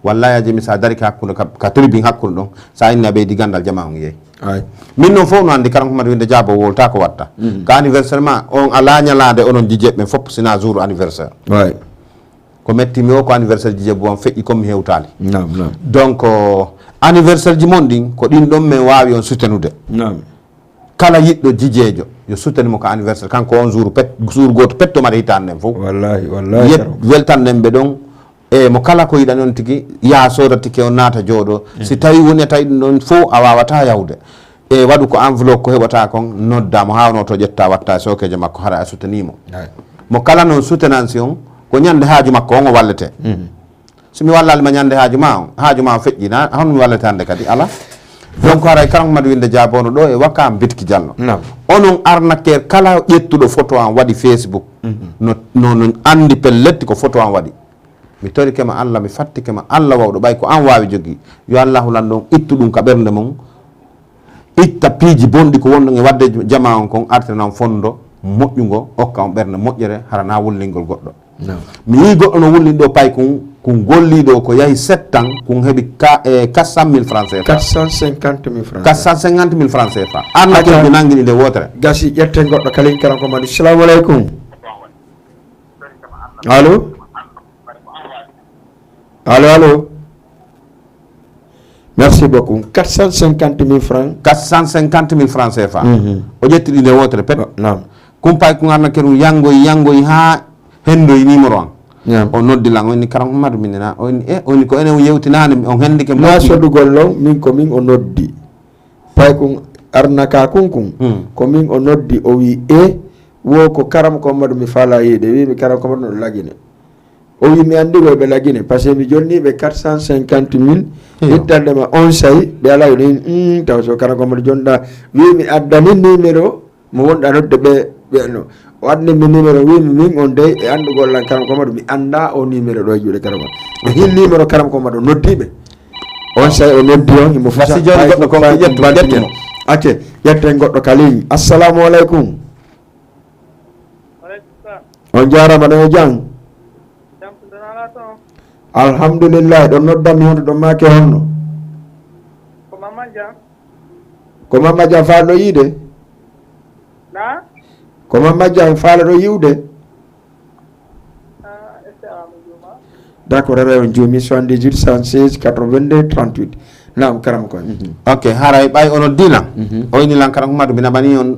wallahi a jemi sa dari ka hakkude ka tribune hakkude ɗon sa inni a ɓeydi gandal jama on yeeyi min noon fof no andi karam ko mbaɗa winde jaabo wolta ko watta ko anniversaire ma on ala ñalade onon Djidje ɓe fof sina jour anniversaire ko mettimi o ko anniversaire Djidje bo on feƴƴi comme mi hewtali donc anniversaire ji mon ɗin ko ɗin ɗon min wawi on soutenude kala yiɗɗo Djidjejo yo soutenimo ko anniversaire kanko on jour goto pettomata hitande nden fof yet weltanɗen ɓe ɗon e mo kala ko yiɗani on tigui ya soda tike on naata jooɗo si tawi woni tawi ɗum ɗon fof a wawata yawde e waɗu ko enveloppe ko heɓata kon nodda mo hawno to ƴetta watta sokejo makko hara a soutenimo mo kala noon soutenance on ko ñande haaju makko on o wallete somi wallalima ñande haaju ma o feƴƴina hono mi walletande kadi ala donc haray karam Mamadou winde jaabono ɗo e wakkam Bitki Diallo onon arnaqueur kala ƴettuɗo photo an waɗi Facebook no andi pelletti ko photo an waɗi mi torikema Allah mi fattikema Allah wawɗo ɓay ko an wawi jogui yo Allahu lan ɗon ittu ɗum ka ɓernde mum itta piiji bonɗi ko wonɗon e wadde jama on kon artenan fondo moƴƴugo hokka on ɓernde moƴƴere harana wullingol goɗɗo mi yi goɗɗo no wullini ɗo pay kun golliɗo ko yahi 7 ans kun heeɓi 400 000 francs CFA 450 000 francs CFA arnaqueji nanguiɗi nde wotere gasi ƴetten goɗɗo kalin karam ko madi salamu aleykum allo merci beaucoup 450 000 francs 450 000 francs CFA o ƴettiɗi nde wotere pet kumpay ko arnaqueru yangoyi ha hendoyi numéro an o noddilan onni karam Mamadou minena oni ko enen yewtinani on hendike na sodugol lo min ko min o noddi pay ko arnaka kun ko min o noddi o wi wo ko karam ko Mamadou mi faala yiide wi mi karam ko Mamadou no lagine o wi mi andi ɓe lagine par ce que mi jonni ɓe 450 000 ittandema on sayi ɓe ala ni taw so karam ko Mamadou jonɗa wi mi addani numéro mo wonɗa nodde ɓe o addani mi numéro wimi min on dey e andugol lan karam ko Mamadou mi anda o numéro ɗo e juuɗe karam o hin numéro karam ko Mamadou noddiɓe on sayi o noddi on imo fasi joni goɗɗo ko ƴettumo acce ƴetten goɗɗo kalim assalamu aleykum on jarama ɗo e jang alhamdulillah ɗon noddanmi honto ɗon make honno ko Mamma Diam faala ɗo yiide ko Mamma Diam faala ɗo yiwde d' accord ara on juumi 78 116 82 38 nam karam koy ok haray ɓay ono dilan o ini lan karam Mamadou mi naɓani on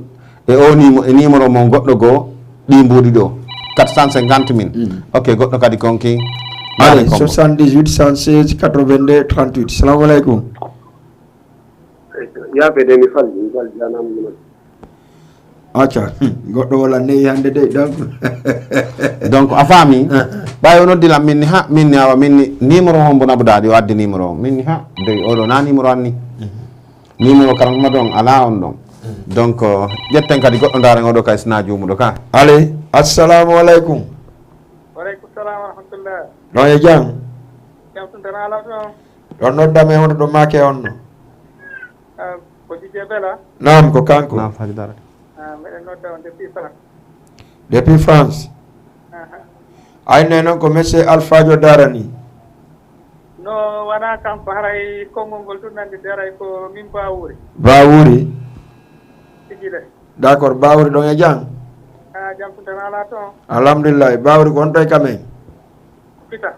e o numéro mo goɗɗo goo ɗi mbuuɗi ɗo 450 000 ok goɗɗo kadi konki allez 78 116 82 38 salamu aleykum yaɓede mi falli janama acca goɗɗo walla neyi hannde de donc a faami ɓay o noddilam minni ha minni awa minni numéro hombo naɓudaɗi o addi numéro o minni ha dey oɗo na numéro anni numéro karam Mamadou on ala on ɗon donc ƴetten kadi goɗɗo daren oɗo kay sina jumuɗo ka ale assalamu aleykum waleykum salam wa rahmatullah ɗon e jam jam suntana ala toon ɗon noddame hono ɗo make onno ko Djidje Bella nam ko kanko nam faji dara meɗen nodda on depuis France depuis France ayne noon ko monsieur Alphadio darani no wona kanko haray konngol ngol turnande daray ko min Bawuri Bawuri tigi le d' accord Bawuri ɗon e jam jam suntana ala toon alhamdulillah Bawuri ko honto e kamen Pita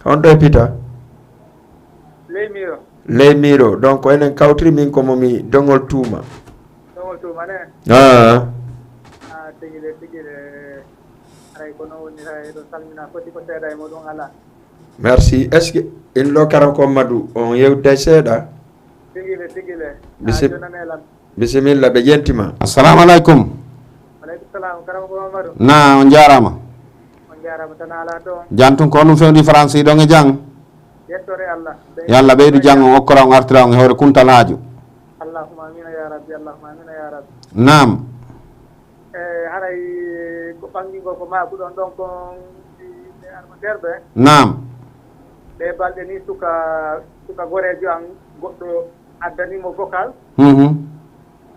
honto e Pita Leymiro Leymiro donc enen kawtiri min ko momi dongol tuuma dongol tuuma ne tigi le haray kono woni hay ɗo salmina foti ko seeɗa e moɗon ala merci est ce que in ɗo karam ko Mamadou on yewde seeɗa tigile bisimilla ɓe jentima. assalamu aleykum. aleykum salam karama ko Mamadou. na on jarama. on jarama tan ala to. jantun ko ɗum fewndi français ɗon e jang. yettore Allah. yalla ɓeydu jang o okkora on artira on e hoore kuntal haaju. allahumma amina ya rabbi allahumma amina ya rabbi. nam. haray ko ɓangingo ko maɓuɗon ɗon ko armateur ɓe. nam. ɓe balɗe ni suka gorejo an goɗɗo addanimo vocal.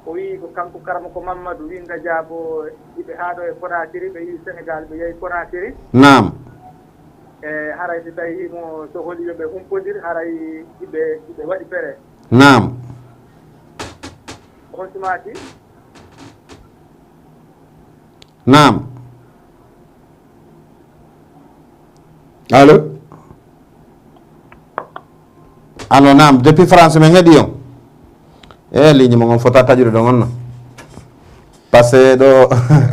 o wi ko kanko karama ko Mamadou winda jaabo yiɓe haaɗo e Konakiri ɓe yi Sénégal ɓe yehi Konakiri. nam. haray so tawimo so holi yoɓe humpodir haray yiɓe waɗi fere. nam. on sumati. nam. allo nam depuis France men heeɗi on ligne mo on fota taƴude ɗo gonno par ce que ɗo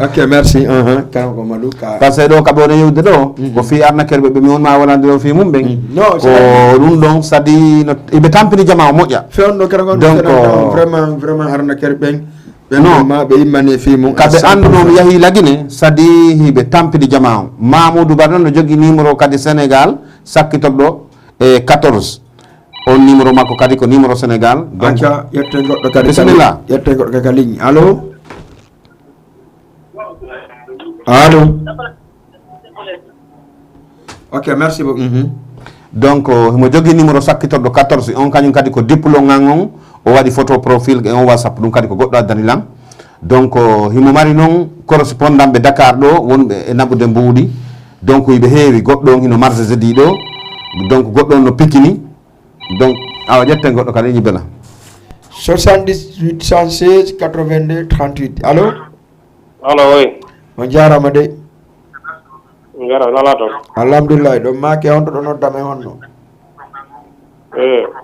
ok merci kanko Mamadou ka par ce que ɗo kaɓe wone yewde ɗo ko fi arnaquere ɓe mi wonma wonande ɗo fi mum ɓen ko ɗum ɗon sadi eɓe tampini jama o moƴƴa fewno kara gon donc vraiment arnaquere ɓen non ɓe immani fi mum kaɓe andunomi yahi lagine sadi hiɓe tampini jama o Mamoudou Ba noon no jogui numéro kadi Sénégal sakkitoɗo e 14 on numéro makko kadi ko numéro Sénégal donc yette goɗɗo kadi bisimilla yette goɗɗo kadi ligne allo ok merci beaucoup donc himo jogui numéro sakkitoɗo 14 on kañum kadi ko diplôme ngan on o waɗi photo profil e on whatsapp ɗum kadi ko goɗɗo addanilam donc himo mari noon correspondant ɓe Dakar ɗo wonɓe e naɓude mbuuɗi donc yiɓe heewi goɗɗo on hino marge jeudi ɗo donc goɗɗo on no Pikini donc awa ƴetten goɗɗo kadi ñibbela 78 116 82 38 allo oui on jarama de ngara nala to alhamdulillah ɗo make on ɗo noddame honno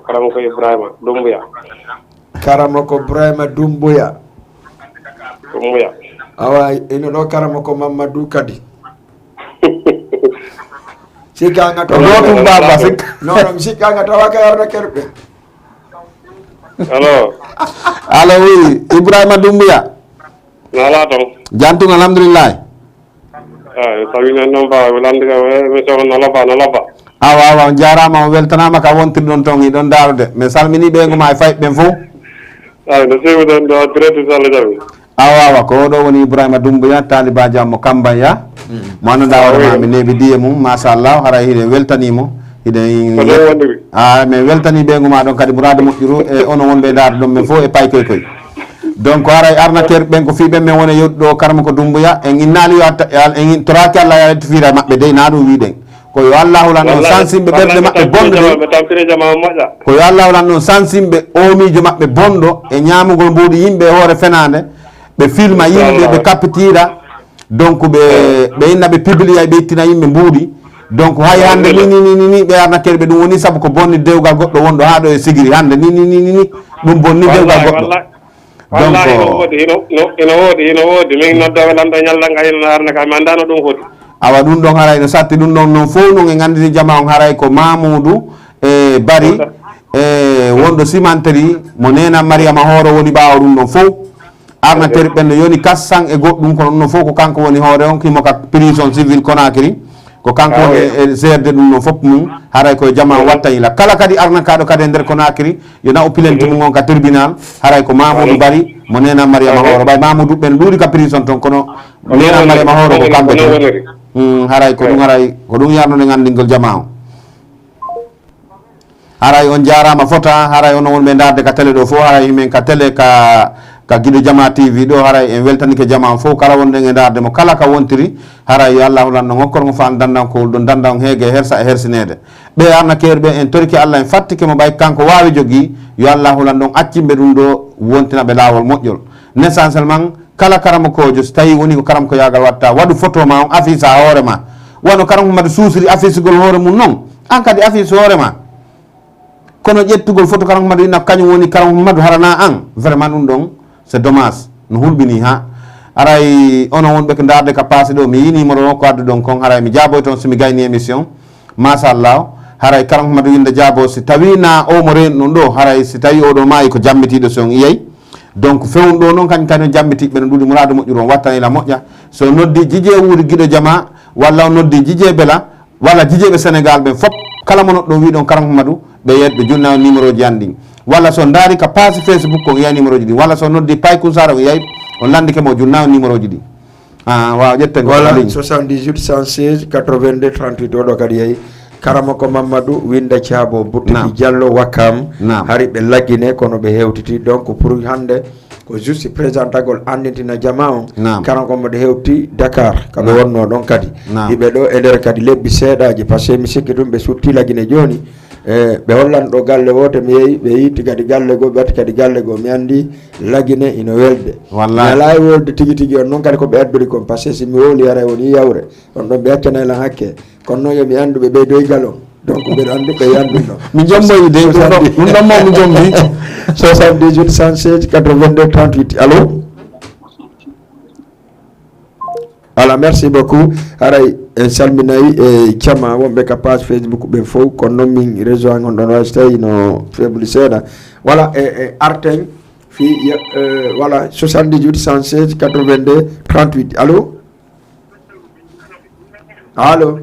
karama ko Ibrahima Dumbuya karama ko Ibrahima Dumbuya awa ino ɗo karama ko Mamadou kadi sikkanga to ɗum baba sikka non sikkanga tawa ka arna kerɓe allo oui Ibrahima Dumbuya nala to jantung alhamdulillah tawinen noon mbawa welande émission nalaba awa on jarama o weltanama ka wontir ɗon toon iɗon darude mi salmini ɓeyguma e fayɓe ɓen fof no sewiɗon ɗo direct so Allah jaɓi awa ko oɗo woni Ibrahima Dumbuya talibaji ammo Kambaya mo anduɗa hoorema mi neeɓi diye mum machallah haray hiɗen weltanimo hiɗen min weltani ɓeyguma ɗon kadi mourade moƴƴuru e ono wonɓe darde ɗon men fof e pay koy donc haray arnaqueur ɓen ko fiɓen men woni yewɗo karama ko Dumbuya en innali yo en toraki Allah ya fira mabɓe dey na ɗum wiɗen ko yo Allah hulan on sansimɓe ɓerɗe mabɓe bonɗo ko yo Allah hulan on sansimɓe omijo mabɓe bonɗo e ñamugol mbuɗi yimɓe e hoore fenade ɓe filma yimɓe ɓe kapitira donc ɓe inna ɓe publia ɓe ittina yimɓe mbuuɗi donc hay hande ni ɓe arnaqueur ɓe ɗum woni saabu ko bonni dewgal goɗɗo wonɗo ha ɗo e sigiri hande ni ɗum bonni dewgal goɗɗo donc ino woodi min noddoɓe lamɗo ñallan ga ino arnaka mi andano ɗum hooti awa ɗum ɗon haray no satti ɗum ɗon noon fof noon e ganditi jama on haray ko Mamoudou e Bari e wonɗo cimenterie mo nena Mariama hooro woni ɓawo ɗum ɗon fof arnaqueur ɓen no yoni 400 e goɗɗum kono ɗum ɗon fof ko kanko woni hoore on kimo ka prison civil Conakry ko kanko woni e gerde ɗum ɗon fof mum haray koye jama wattayila kala kadi arnakaɗo kadi e nder Conakry yo na o pilente mum on ka tribunal haray ko Mamoudou Bari mo nena Mariama hooro ɓay Mamoudou ɓen ɗuuɗi ka prison toon kono nena Mariama hooro ko kamɓe toon haray ko ɗum haray ko ɗum yarnude gandingol jama o haray on jarama fota haray ono wonɓe darde ka télé ɗo fof haray himen ka télé ka Guido Jama TV ɗo haray en weltanike jama on fof kala wonɗen e darde mo kala ka wontiri haray yo Allah hulanno ngokkorgo fa dandankowol ɗo danda on heege hersa e hersinede ɓe arnaqueur ɓe en toriki Allah en fattike mo ɓay kanko wawi jogui yo Allah hulanno on accimɓe ɗum ɗo wontinaɓe lawol moƴƴol essentiellement kala karama kojo so tawi woni ko karam ko yagal watta waɗu photo ma on affice a hoore ma wano karam ko mbaɗa suusiri affice gol hoore mum noon an kadi affice hoore ma kono ƴettugol photo karam ko mbaɗa inna kañum woni karam ko mbaɗa harana an vraiment ɗum ɗon c'est dommage no hulɓini ha aray ono wonɓe ko darde ka passé ɗo mi yi numéro o ko addu ɗon kon haray mi jaaboy toon somi gayni émission machallah haray Karam Mamadou Winde Diabo si tawi na o mo ren non do haray si tawi o do maayi ko jammitido son iyey donc fewn do non kan jammitibe no dudi murado mojjuro wattani la mojja so noddi jije wuri gido jama walla noddi jije bela walla jije be Sénégal be fop kala mo do wi don Karam Mamadou be yedbe junna numéro ji andi walla so ndari ka page Facebook ko ya numéro ji walla so noddi pay ku sara yey on landi ke mo junna numéro ji waaw jetten voilà 78 116 82 38 do kadi yey Karamoko Mamadou Winde Diabo Buttiki Diallo Wakam hari be lagine kono be hewtiti donc pour hande ko juste présentagol andintina jama on Karamoko Mamadou hewti Dakar kabe wonno don kadi ibe do e der kadi lebbi seedaaji parce que mi sikki dum be sutti lagine joni be hollan do galle wote mi yeyi be yitti kadi galle go be kadi galle go mi andi lagine ino welde wallahi la welde tigi tigi on non kadi ko be adduri ko parce que si mi woli yara woni yawre on do be accana la hakke kono yo mi andu be do galon donc be andu be yandu no mi jommo ide dum dum mo mi jommi 78 116 82 38 allo voilà merci beaucoup aray salminayi e chama wonbe ka page Facebook be fo kono min réseau ngon don wastay no faible seda voilà arten fi voilà 78 116 82 38 allo allo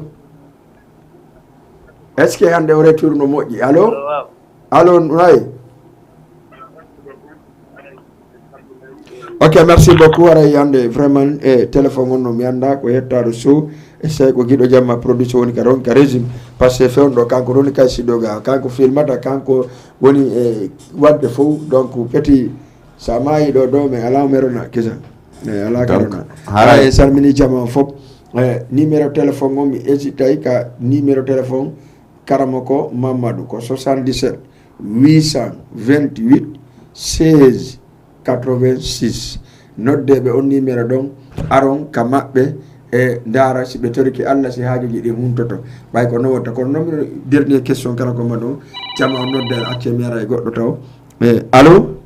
est-ce que hande o retour no moƴƴi allo allo way ok merci beaucoup aray hande vraiment téléphone on no mi anda ko hettado so e sey ko giɗo jamma production woni ka ron ka régime par ce que fewndo kanko roni kay sidoga kanko filmata kanko woni wadde fof donc petit sa maayi ɗo mais ala merona kisa ala karona haray salmini jama fof numéro téléphone o mi hésitay ka numéro téléphone Karamoko Mamadou ko 77 828 16 86 noddeɓe on numéro ɗon aron ka maɓɓe e ndara si ɓe toriki Allah si haajuji ɗi humtoto ɓay ko non wotta kono noon dernier question kala ko maɗo jama o noddere acce mi ara e goɗɗo taw allo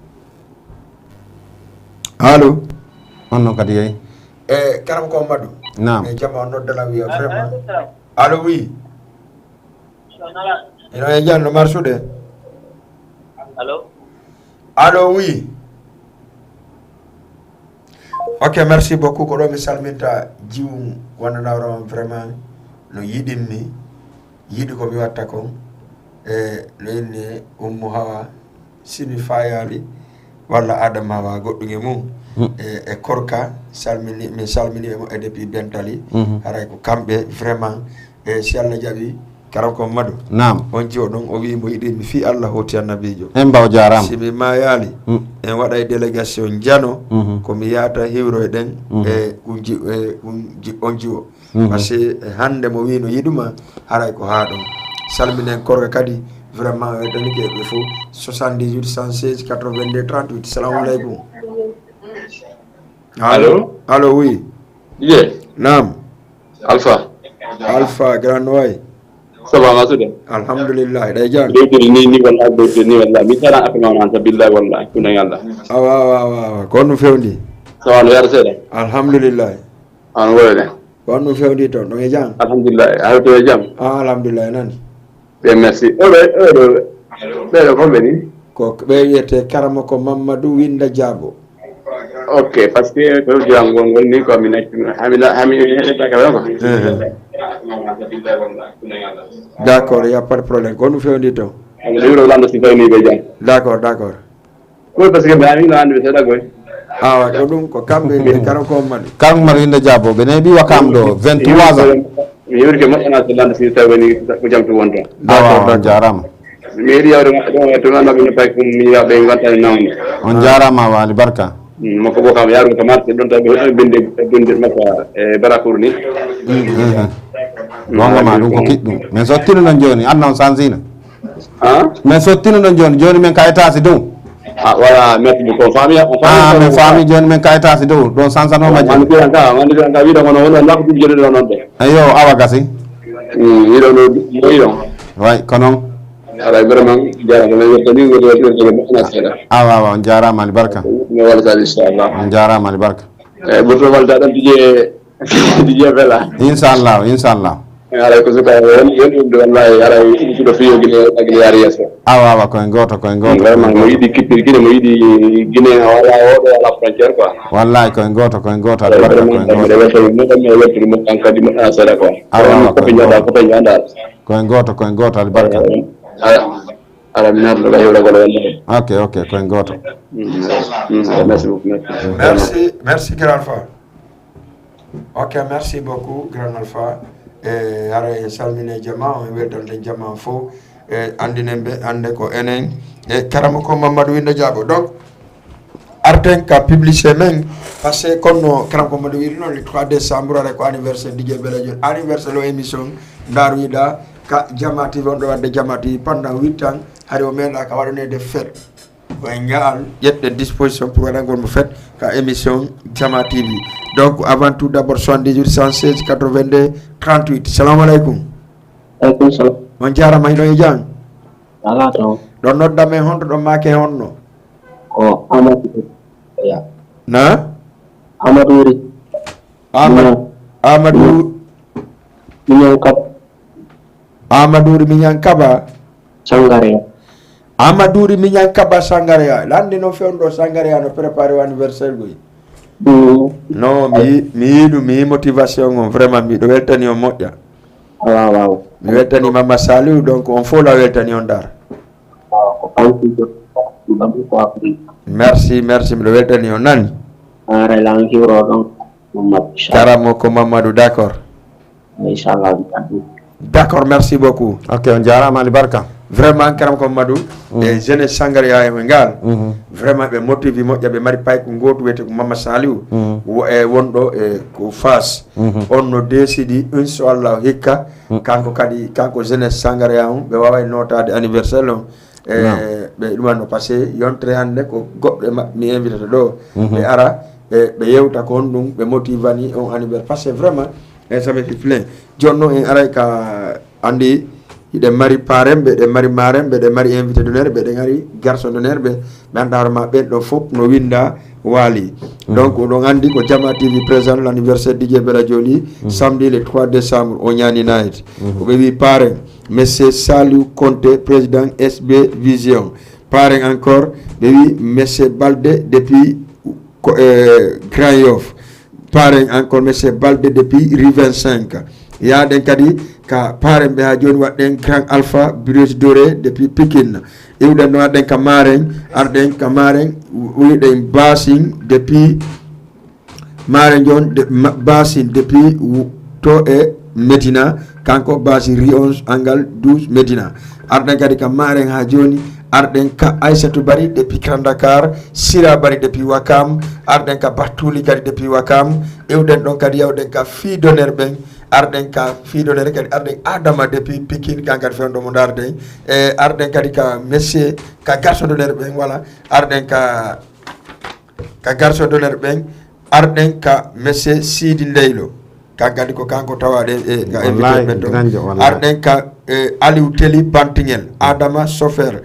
allo on non kadi yeyi Karamoko Mamadou nam e jama o noddala wiya vraiment allo oui ino e janno marsude allo allo oui ok merci beaucoup ko ɗo mi salminta jiwum wonnanawrama vraiment no yiɗinmi yiɗi komi watta kon e no inni Ummu Hawa simi fayali walla Adama Hawa goɗɗuge mum e Korka salmini min salmini mo e depuis Bentali haray ko kamɓe vraiment e si Allah jaɓi Karamoko Mamadou nam on jiwo ɗon o wi mo yiɗi mi fi Allah hoti annabijo en mbaw jarama simi mayali en waɗa e délégation jano komi yata hiwro ɗen e on jiwo par ce que hande mo wi no yiɗuma haray ko ha ɗon salminen Korka kadi vraiment danike ɓe fof 78 116 82 38 salamu aleykum allo allo oui nam alpha grand way saba masude alhamdulillah day jang ni walla mi tara afama on ta billahi wallahi kuna yalla awa ko no fewndi sawano yar seeda alhamdulillah an woyde ko no fewndi to no e jang alhamdulillah hawto e jam alhamdulillah nani merci ɓeɗo ko ɓeni ko ɓe wiyete Karamoko Mamadou Winde Diabo ok par ce que ko jangol ngol ni ko min hami heɗeta ka ko d'accord y a pas de problème ko no fewndi to liwro lando si fawni ɓe jam d'accord ko par ce que ɓe ami no andi ɓe seeɗa koy awa ko ɗum ko kamɓe ɓe Karamoko Mamadou Karamoko Winde Diabo ɓe neeɓi wakam ɗo 23 ans mi yewri ke moƴƴana so lando si tawni ko jamtu wonto d'accord jarama mi yiɗi yawde ɗo to ganduɗa ɓe pay ko mi wiya ɓe gontani nawni on jarama wali barka makko bo kam yarugo to marché ɗon tawi ɓe hoɗi binde makka e barakour ni gongama ɗum ko kiɗɗum mais so tino ɗon joni anna on sansina mais so tino ɗon joni men ka étage dow voilà merci beaucoup fami min faami joni men ka étage dow ɗon sansanoma joni ka wiɗo gono woni nakko ɗum joɗiɗo noon ɗo eyo awa gasi wiɗo no moyi ɗon way ko noon ala vraiment jarama yettani woni moƴƴana seeɗa awa on jarama ali barka mi walta inchallah on jarama ali barka eyyi ɓurto walta ɗon dije vela inchallah ala ko suka yon do wallahi ala ko do fiyo gine agli arias awa ko en goto vraiment mo yidi kipir gine mo yidi gine wala o do ala frontière quoi wallahi ko en goto ala barka ko en goto mo kankadi mo asara quoi awa ko en goto ala barka ala minar do gayo ko wallahi ok ko en goto merci beaucoup merci grand alpha ok merci beaucoup grand alpha ara en salmine jama on weldande jama fo andinembe ande ko enen karama ko Mamadou Winda Diabo donc arten ka publier men parce que konno karama ko Mamadou Winda le 3 décembre ara ko anniversaire DJ Beladio anniversaire lo émission Daru Ida ka Jama TV on do wadde Jama TV pendant 8 ans hari o menda ka wadane de fête ko ngal yette disposition pour wada gon mo fête ka émission Jama TV. Donc avant tout d'abord 78 116 82 38. Salam alaikum. Alaikum salam. On jarama ino e jang. Ala to. Don nodda men honto do make honno. Ko Amadou. Ya. Na? Amadou. Amadou Minyan Kab. Amadou Minyan Kaba Sangare. Amadou Minyan Kaba Sangare. Lande no feondo Sangare no préparer anniversaire goy. No mi motivation on vraiment mi do weltani on modja waaw mi weltani Mama Saliou donc on faut la weltani on dar merci mi do weltani on nani ara langi ro donc karamo ko Mamadou d'accord merci beaucoup ok on jarama ali barka vraiment karam ko Mamadou e jeune sangare ya e ngal vraiment be motivi mo be mari pay ko goto wete ko Mama Saliou e wondo e ko fas onno décidi inshallah hikka kanko jeune sangare ya be wawa notade anniversaire on be dumano passé yontre hande ko goddo mi invité do be ara be yewta ko dum be motivani on anniversaire parce que vraiment ça me fait plein jonno en ara ka andi ide mari parembe de mari marembe de mari invité d'honneur be de ngari garçon d'honneur be bandarma be do fop no winda wali donc on andi ko Jama TV présent l'anniversaire DJ Beladio samedi le 3 décembre au Nyani Night ko be wi parrain monsieur Saliou Conté président SB Vision parrain encore be wi monsieur Balde depuis Grand Yoff parrain encore monsieur Balde depuis Rue 25 ya den kadi ka parem be ha joni wadden Grand Alpha Brioche Doré depuis Pikine iwden no wadden ka maren arden ka maren widen Basing depuis maren jon de Basing depuis to e Medina kanko Basing Ri 11 angal 12 Medina arden kadi ka maren ha joni arden ka Aissatou Bari depuis Grand Dakar Sira Bari depuis Wakam arden ka Bartouli kadi depuis Wakam iwden don kadi yawden ka fi d'honneur ben arden ka fiido ne kadi arden Adama depuis Pikine kankadi fendo mo darden arden kadi ka monsieur ka garçon d'honneur ben voilà arden ka garçon d'honneur ben arden ka monsieur Sidi Ndeylo kankadi ko kanko tawade ga invité men arden ka Aliou Teli Bantingel Adama chauffeur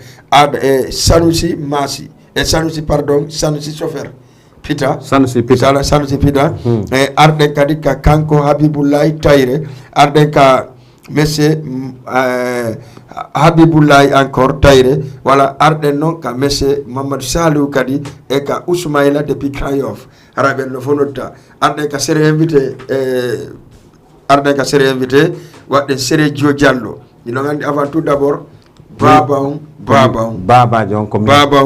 Sanusi Masi Sanusi chauffeur Pita Sanusi Pita arden kadi ka kanko Habiboulaye Tayre arden ka monsieur Habiboulaye encore Tayre voilà arden non ka monsieur Mamadou Saliou kadi e ka Ousmaïla depuis Grand Yoff araben no fonota arden ka sere invité wadde sere Dio Diallo ino gandi avant tout d'abord Baba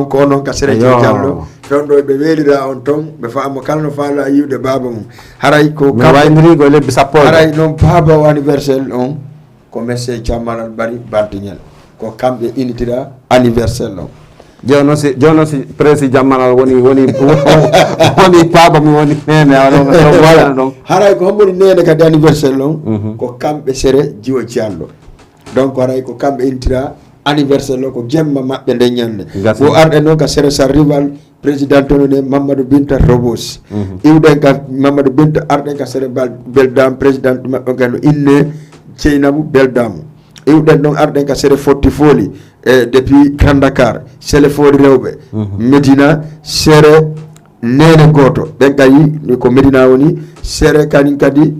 ko non ka sere Dio Diallo fondo be welira on ton be faamo kalno faala yiwde baba mum haray ko wayndiri go lebbi sappo haray non baba o anniversaire on ko monsieur Jamal Bari Bantignel ko kambe initira anniversaire on jono si président Jamal woni baba mi woni nene wala non haray ko homboni nene kadi anniversaire on ko kambe sere Dio Diallo donc haray ko kambe initira anniversaire ko jemma mabbe de nyande o arde non ka sere sa rival président tonone Mamadou Binta Robos iwden ka Mamadou Binta arden ka sere beldam président mabbe gano inne Ceynabou beldam iwden don arden ka sere Foti Foli depuis Grand Dakar sele fori rewbe Medina sere nene goto ben kayi ko Medina woni sere kanin kadi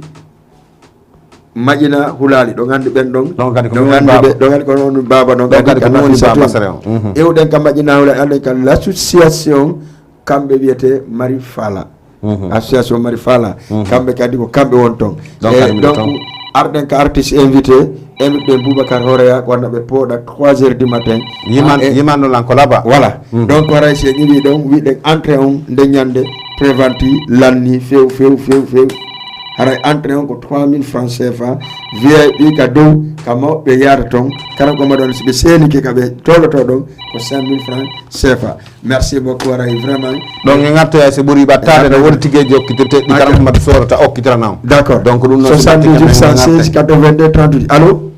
majina hulali do gandi ben don Don kadi ko do woni gandi baba. do gandi ko non baba don Don kadi ko woni baba sere on. e den kam majina hulali ande kan l'association kambe wiete Mari Fala association Mari Fala kambe kadi ko kambe won ton donc arden ka artiste invité invité Boubacar Horeya wonna be poda 3h du matin yiman no lan ko laba voilà donc wara se ngi donc wi den entrée on de nyande préventi lanni few haray entrée on ko 3000 francs CFA VIP ka dow ka mawbe yara ton kala ko madon be seni ke ka be toloto don ko 5000 francs CFA merci beaucoup waray vraiment donc ngi ngarto ya se buri battade na woni tigeji okkitete di karam mabbe sorata okkitira naw d'accord donc dum no 78 116 82 38 allo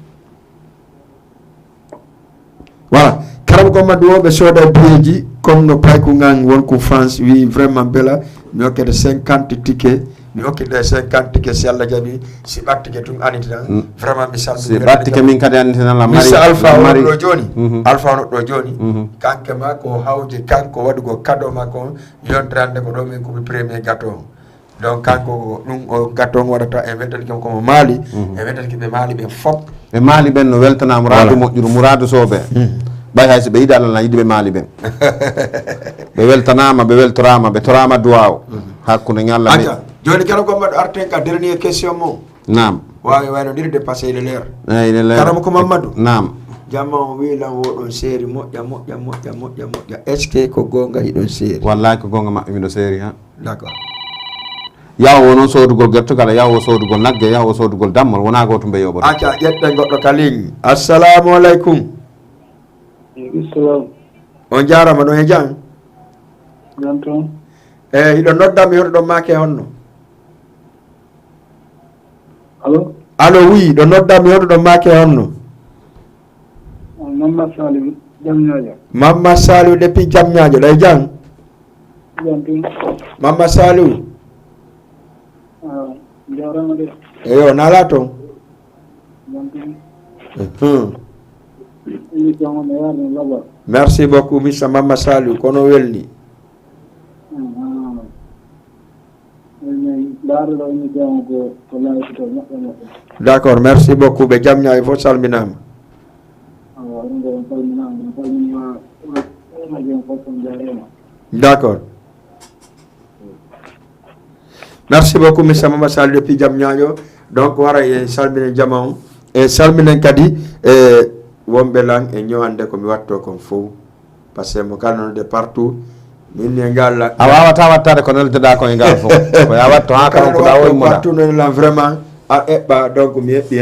voilà karam ko maddo be soda bieji comme no pay ko ngang won ko France wi vraiment bela mi okkede 50 tickets mi okkide 50 tickets si Allah jabi si batte ke tum anitina vraiment mi salmi si batte ke min kadi anitina la mari alpha do joni alpha no do joni kanke ma ko hawje kanko wadugo cadeau ma ko yontrande ko do min ko premier gâteau donc kanko dum o gâteau wadata e wentel ko mali e wentel ke be mali be fop be mali ben no weltana muradu mojjuru muradu sobe bay hay be idal la yidi be mali ben be weltanama be weltorama be torama duwaw hakkunde nyalla be joni kala ko Mamadou arten ka dernière question mo naam waawi wayno dir dépasser le l'air ay le l'air karam ko Mamadou naam jamma wi lan wodon série moƴƴa est ce que ko gonga idon série wallahi ko gonga mabbe mi do série ha d'accord yawo wono sodugol gertugal yawo sodugol nagge yawo sodugol dammol wona goto be yobo acca ƴetten goddo kalin assalamu alaikum on jarama no e jang Janton. hiɗo noddami hoto ɗo make honno allo oui ɗo noddami hoto ɗo make honno Mamma Saliou Jamñajo. Mamma Saliou depuis Jamñajo ɗo e jang Janton. Mamma Saliou Jarama de. eyo nala toon Janton. Émission on yarni laba. merci beaucoup missa Mamma Saliou kono welni d'accord merci beaucoup ɓe jamñayi fof salminama d'accord merci beaucoup missa Mamma Saliou depuis jamñajo donc wara e salminen jama on e salminen kadi e wonɓe lan e ñowande komi watto kon fof par ce que mo kalnode partout min e ngal a wawata wattade ko nelteɗa ko e ngal fof ko ya watto ha kan ko da woy mo partout non lan vraiment a eɓɓa donc mi heɓɓi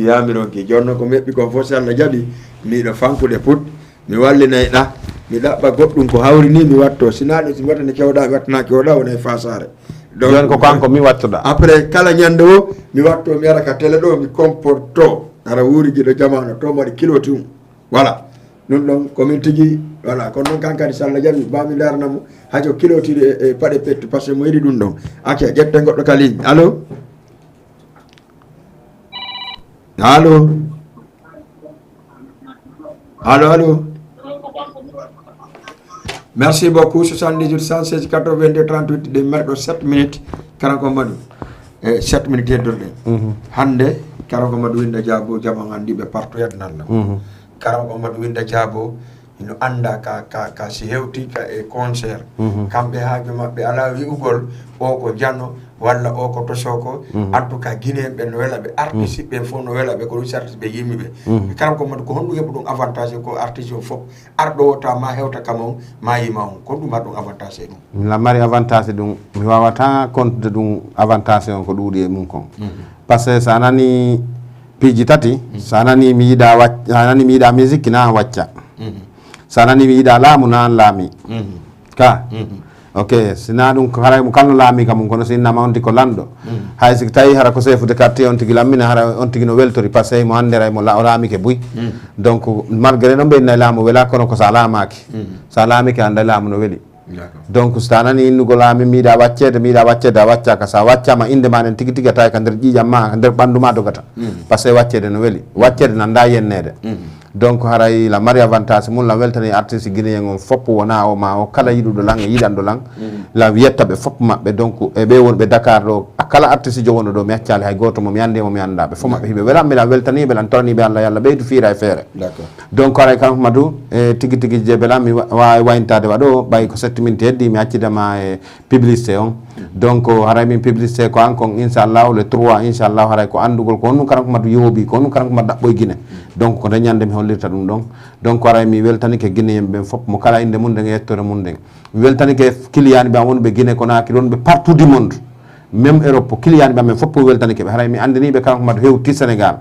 hamironki jonno ko mi heɓɓi kon fof so Allah jaɓi miɗo fankude put mi wallinayɗa mi ɗaɓɓa goɗɗum ko hawri ni mi watto sinaɗo si wattani kewɗa mi wattana kewɗa wona e fasare donc joni ko kanko mi wattoɗa après kala ñande o mi watto mi ara ka télé ɗo mi comporto ara wuuri jiɗo jamanu to mbaɗi kilo tum voilà ɗum ɗon komin tigui voilà kono noon kankadi so Allah jaɓi bami darnamo hajo kilo tiɗi e paɗe pettu par ce que mo yiɗi ɗum ɗon acca ƴetten goɗɗo ka ligne allo allo merci beaucoup 78 116 82 38 de marɗo 7 minutes karanko maɗum e 7 minutes yeddorɗen hande karanko maɗum winde Diabo jama andiɓe partout yadnalla karanko maɗum winde Diabo ino anda ka si hewti ka e concert kamɓe haaju maɓɓe ala wi'ugol o ko janno walla o ko tosoko en tout cas guinéen ɓe no wela ɓe artiste ɓe fof no wela ɓe ko ɗum artiste ɓe yimɓeɓe karam ko maɗum ko honɗum heɓa ɗum avantage ko artiste o fof arɗo o ta ma hewta kam on ma yima on ko ɗum haɗ ɗum avantage ɗum la mari avantage ɗum mi wawata compte ɗum avantage on ko ɗuuɗi e mum kon par ce que sa nani piiji tati sa nani mi yiɗa musique na wacca sa nani mi yiɗa laamu na laami ka ok sina ɗum haray mo kalno laami kam kono so innama on tigi ko lanɗo hay siko tawi hara ko chef de quartier on tigi lammina hara on tigi no weltori par ce que mo andera mo laamike buy donc malgré no ɓeyna laamu wela kono ko sa laamaki sa laamike anda laamu no weeli donc so ta nani innugo laami miiɗa waccede a waccaka sa waccama inde ma nen tigi tigui tawi ka nder ƴiƴam ma nder ɓandu ma dogata par ce que waccede no weeli waccede nanda yennede donc haray la mari avantage mun la weltani artiste guinéen on fop wona o ma o kala yidudo lang e yidando lang la yetta be fop mabbe donc e be wonbe Dakar do kala artiste jogono do mi accali hay goto mo mi ande mo mi anda be fo mabbe hibe wala mi la weltani be lan torni be Allah yalla beydu fiira e fere d'accord donc haray kan Madou e tigi tigi je bela mi wayntade wado bay ko 7 minutes heddi mi accidama e publicité on donc haray min publicité ko ankon inshallah le 3 inshallah haray ko andugol ko on kan Madou yobi ko on kan Madou dabboy Guinée donc ko dañande mi hollirta dum don donc haray mi weltani ke Guinéen be fop mo kala inde mun de yettore mun de mi weltani ke client be wonbe Guinée ko naaki don be partout du monde même Europe client be men fop weltani ke be haray mi andini be kan Madou hewti Sénégal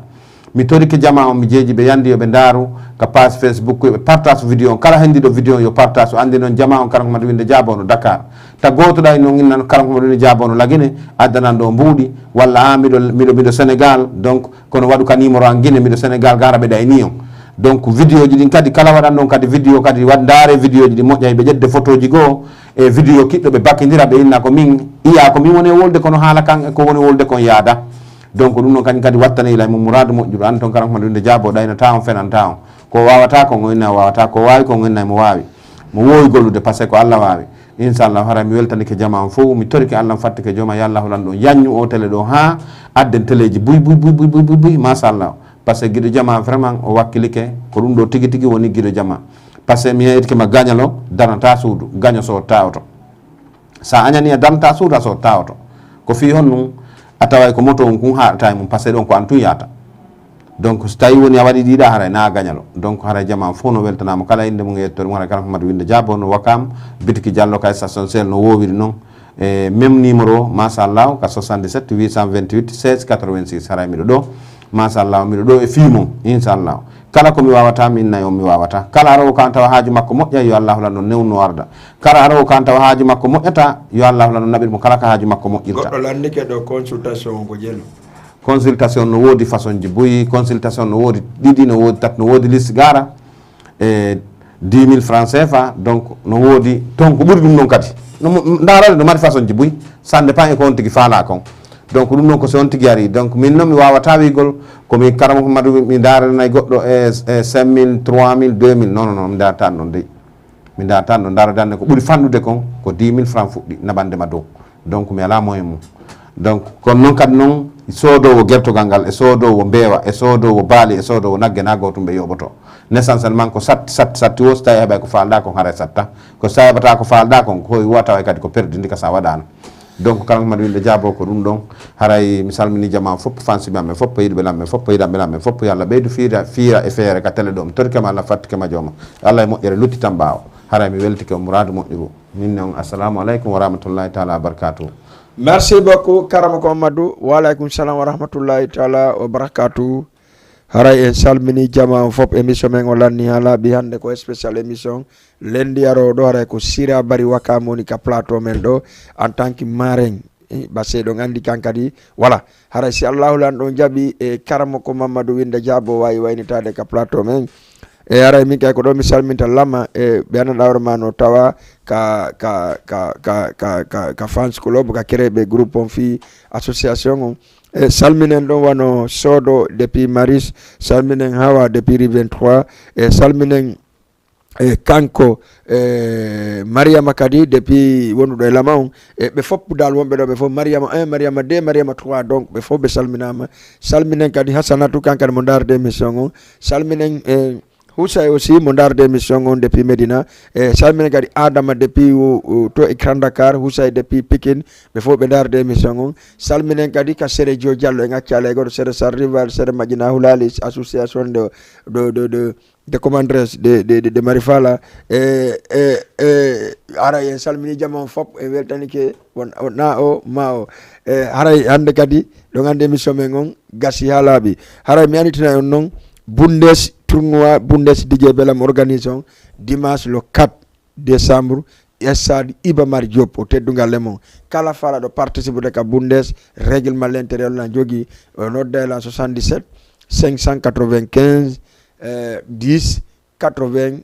mi tori ke jama on mi jeji be yandi yo be daru ka page Facebook be partage video kala handi do video yo partage andi non jama on kan Madou winde jabono Dakar ta goto day no nginnan kan Madou winde jabono lagine addanan do mbudi walla mido Sénégal donc kono wadu ka numéro an Guinée mido Sénégal garabe day nion donc video ji din kadi kala wadan non kadi video kadi wadare video ji di mojjay be jedde photo ji go e video kiddo be bakindira be inna ko min iya ko min woni wolde kono hala kan ko woni wolde kon yaada donc dum non kadi wattane ila mo muradu mo juro an ton kan Madou winde jabo dayna taw fenan taw ko wawata ko ngina wawata ko wawi ko ngina mo wawi mo wowi gollude parce que ko Allah wawi inshallah hara mi weltani ke jama fo mi toriki Allah fatti ke joma yallahu lan do yanyu o tele do ha adden teleji buy masallah parce que gido jama vraiment o wakkilike ko dum do tigi tigi woni gido jama parce que mi yetke ma gagnalo danata suudu gagno so tawto sa anyani danata suudu so tawto ko fi honnu ataway ko moto on kun haata mum parce que don ko antu yata donc so tawi woni a waɗi ɗiɗa haray na gagnalo donc haray jama fof no weltanama kala inde mum yettori mum haray kala Madou winde jabo no wakam bitiki Diallo kay station sel no wowiri noon e même numéro machallah ka 77 828 16 86 haray miɗo ɗo machallah miɗo ɗo e fimum inchallah kala komi wawata min nayi on mi wawata kala arawo kan tawa haaju makko moƴƴa yo Allah lan no newno arda kala arawo kan tawa haaju makko moƴƴata yo Allah lan no naɓir mo kala ka haaju makko moƴƴirta goɗɗo landike ɗo consultation ko jelo consultation no wodi façon ji boyi consultation no wodi ɗiɗi no wodi tat no wodi liste gara e 10 000 francs CFA donc no wodi ton ko ɓuri ɗum noon kadi darade no mari façon ji boyi ça dépend e ko on tigi faala kon donc ɗum noon ko so on tigi ari donc min noon mi wawata wigol komi karamo Madou mi daranay goɗɗo e 5 000 3 000 2 000 non mi daratan ɗon dey mi daratan ɗon daradanne ko ɓuri fannude kon ko 10 000 francs fuɗɗi naɓandema dow donc mi ala moyen mum donc kono noon kadi noon sodowo gertogal ngal e sodowo mbeewa e sodowo baali e sodowo nagge na gotum ɓe yoɓoto l'essentiellement ko satti wo so tawi heɓay ko falɗa kon haara satta ko so tawi heɓata ko falɗa kon ko wata way kadi ko perdi ndika sa waɗano donc kala Madou winde jabo ko ɗum ɗon haray mi salmini jama fop fansiɓe amen fop yiɗɓe lamen fop yiɗamɓe lamen fop yo Allah ɓeydu fiira e feere ka télé ɗo mi torikema Allah fattikema jooma Allah e moƴƴere lutti tan mbawa haray mi weltike o mouradu moƴƴugo min noon assalamu aleykum wa rahmatullahi taala wa barakatuh. Merci beaucoup Karamoko Madou wa alaikum salam wa rahmatullahi taala wa barakatuh. Haray en salmini jama fop émission men o lanni hala bi hande ko spécial émission lendi aro do haray ko Sira Bari Wakam woni ka plateau men do en tant que marraine basse do gandi kankadi voilà haray si Allah lan do jabi e Karamoko Mamadou winde jabo wayi waynitade ka plateau men e aray min kay ko do mi salminta lama e be anda dawrma no tawa ka fans club ka kerebe groupe on fi association on e salminen ɗon wano sodo depuis Maris salminen hawa depuis Rue 23 e salminen e kanko Mariama kadi depuis wonuɗo e lama on e ɓe fof dal wonɓe ɗo ɓe fof Mariama 1 Mariama 2 Mariama 3 donc ɓe fof ɓe salminama salminen kadi Hasanatou kankadi mo darde émission on salminen Houssay aussi mo darde émission on depuis Medina e salminen kadi Adama depuis to e Grand Dakar Houssay depuis Pikine ɓe fof ɓe darde émission on salminen kadi ka Sere Dio Diallo en accale goto Sere Sar Rival Sere Madina Hulali association de commandres de Marifala haray en salmini jama fop e weltanike na o ma o haray hande kadi ɗo gande émission men on gasi ha laaɓi haray mi anitina on noon Bundes tournoi Bundes DJ Belam organisation dimanche le 4 décembre stade Iba Mar Diop o teddungal lemon kala fala do participe de ka Bundes règlement l'intérieur la jogi nodda la 77 595 10 80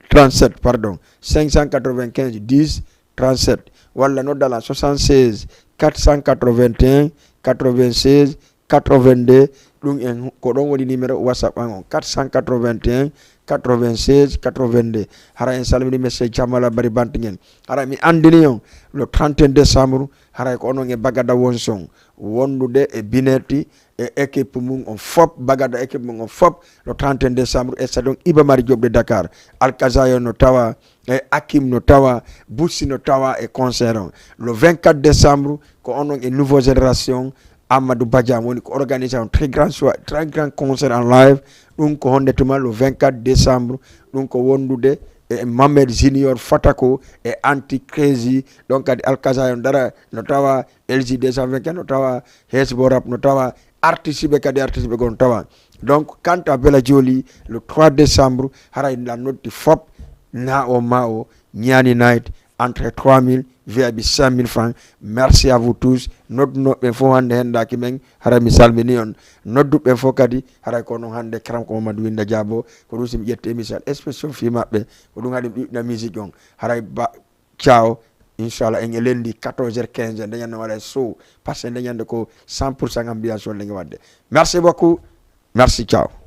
37 pardon 595 10 37 wala nodda la 76 481 96 82 ɗum en ko ɗon woni numéro WhatsApp an on 481 96 82 hara en salmini message Jamala Bari Bantingen hara mi andini on le 31 décembre hara ko onon e Bagada Wonson wondude e Binetti e équipe mum on fop Bagada équipe mum on fop le 31 décembre et c'est donc Iba Mari Diop de Dakar Alkazayo no tawa e Hakim no tawa Boussi no tawa e concert on le 24 décembre ko onon e nouveau génération Amadou Badiam woni ko organiser un très grand concert en live ɗum ko honnetuma le 24 décembre ɗum ko wondude e Mamed Junior Fatako e Anti Crazy donc kadi Alkazayo dara no tawa LG 224 no tawa Hesbo Rap no tawa artiste ɓe gon tawa donc quant à Bella Joli le 3 décembre haray la notti fop na o ma o Nyani Night entre 3000 VIP 5000 francs. Merci à vous tous. Notre info hande henda kimen hara mi salmini on. Noddu be fo kadi hara ko non hande kram ko Mamadou Winda Diabo ko rusim yette émission spécial fi mabbe ko dum hadi na musique on hara ba ciao inshallah en lendi 14h15 dañan wala so parce que dañan ko 100% ambiance on lengi wadde. Merci beaucoup. Merci ciao.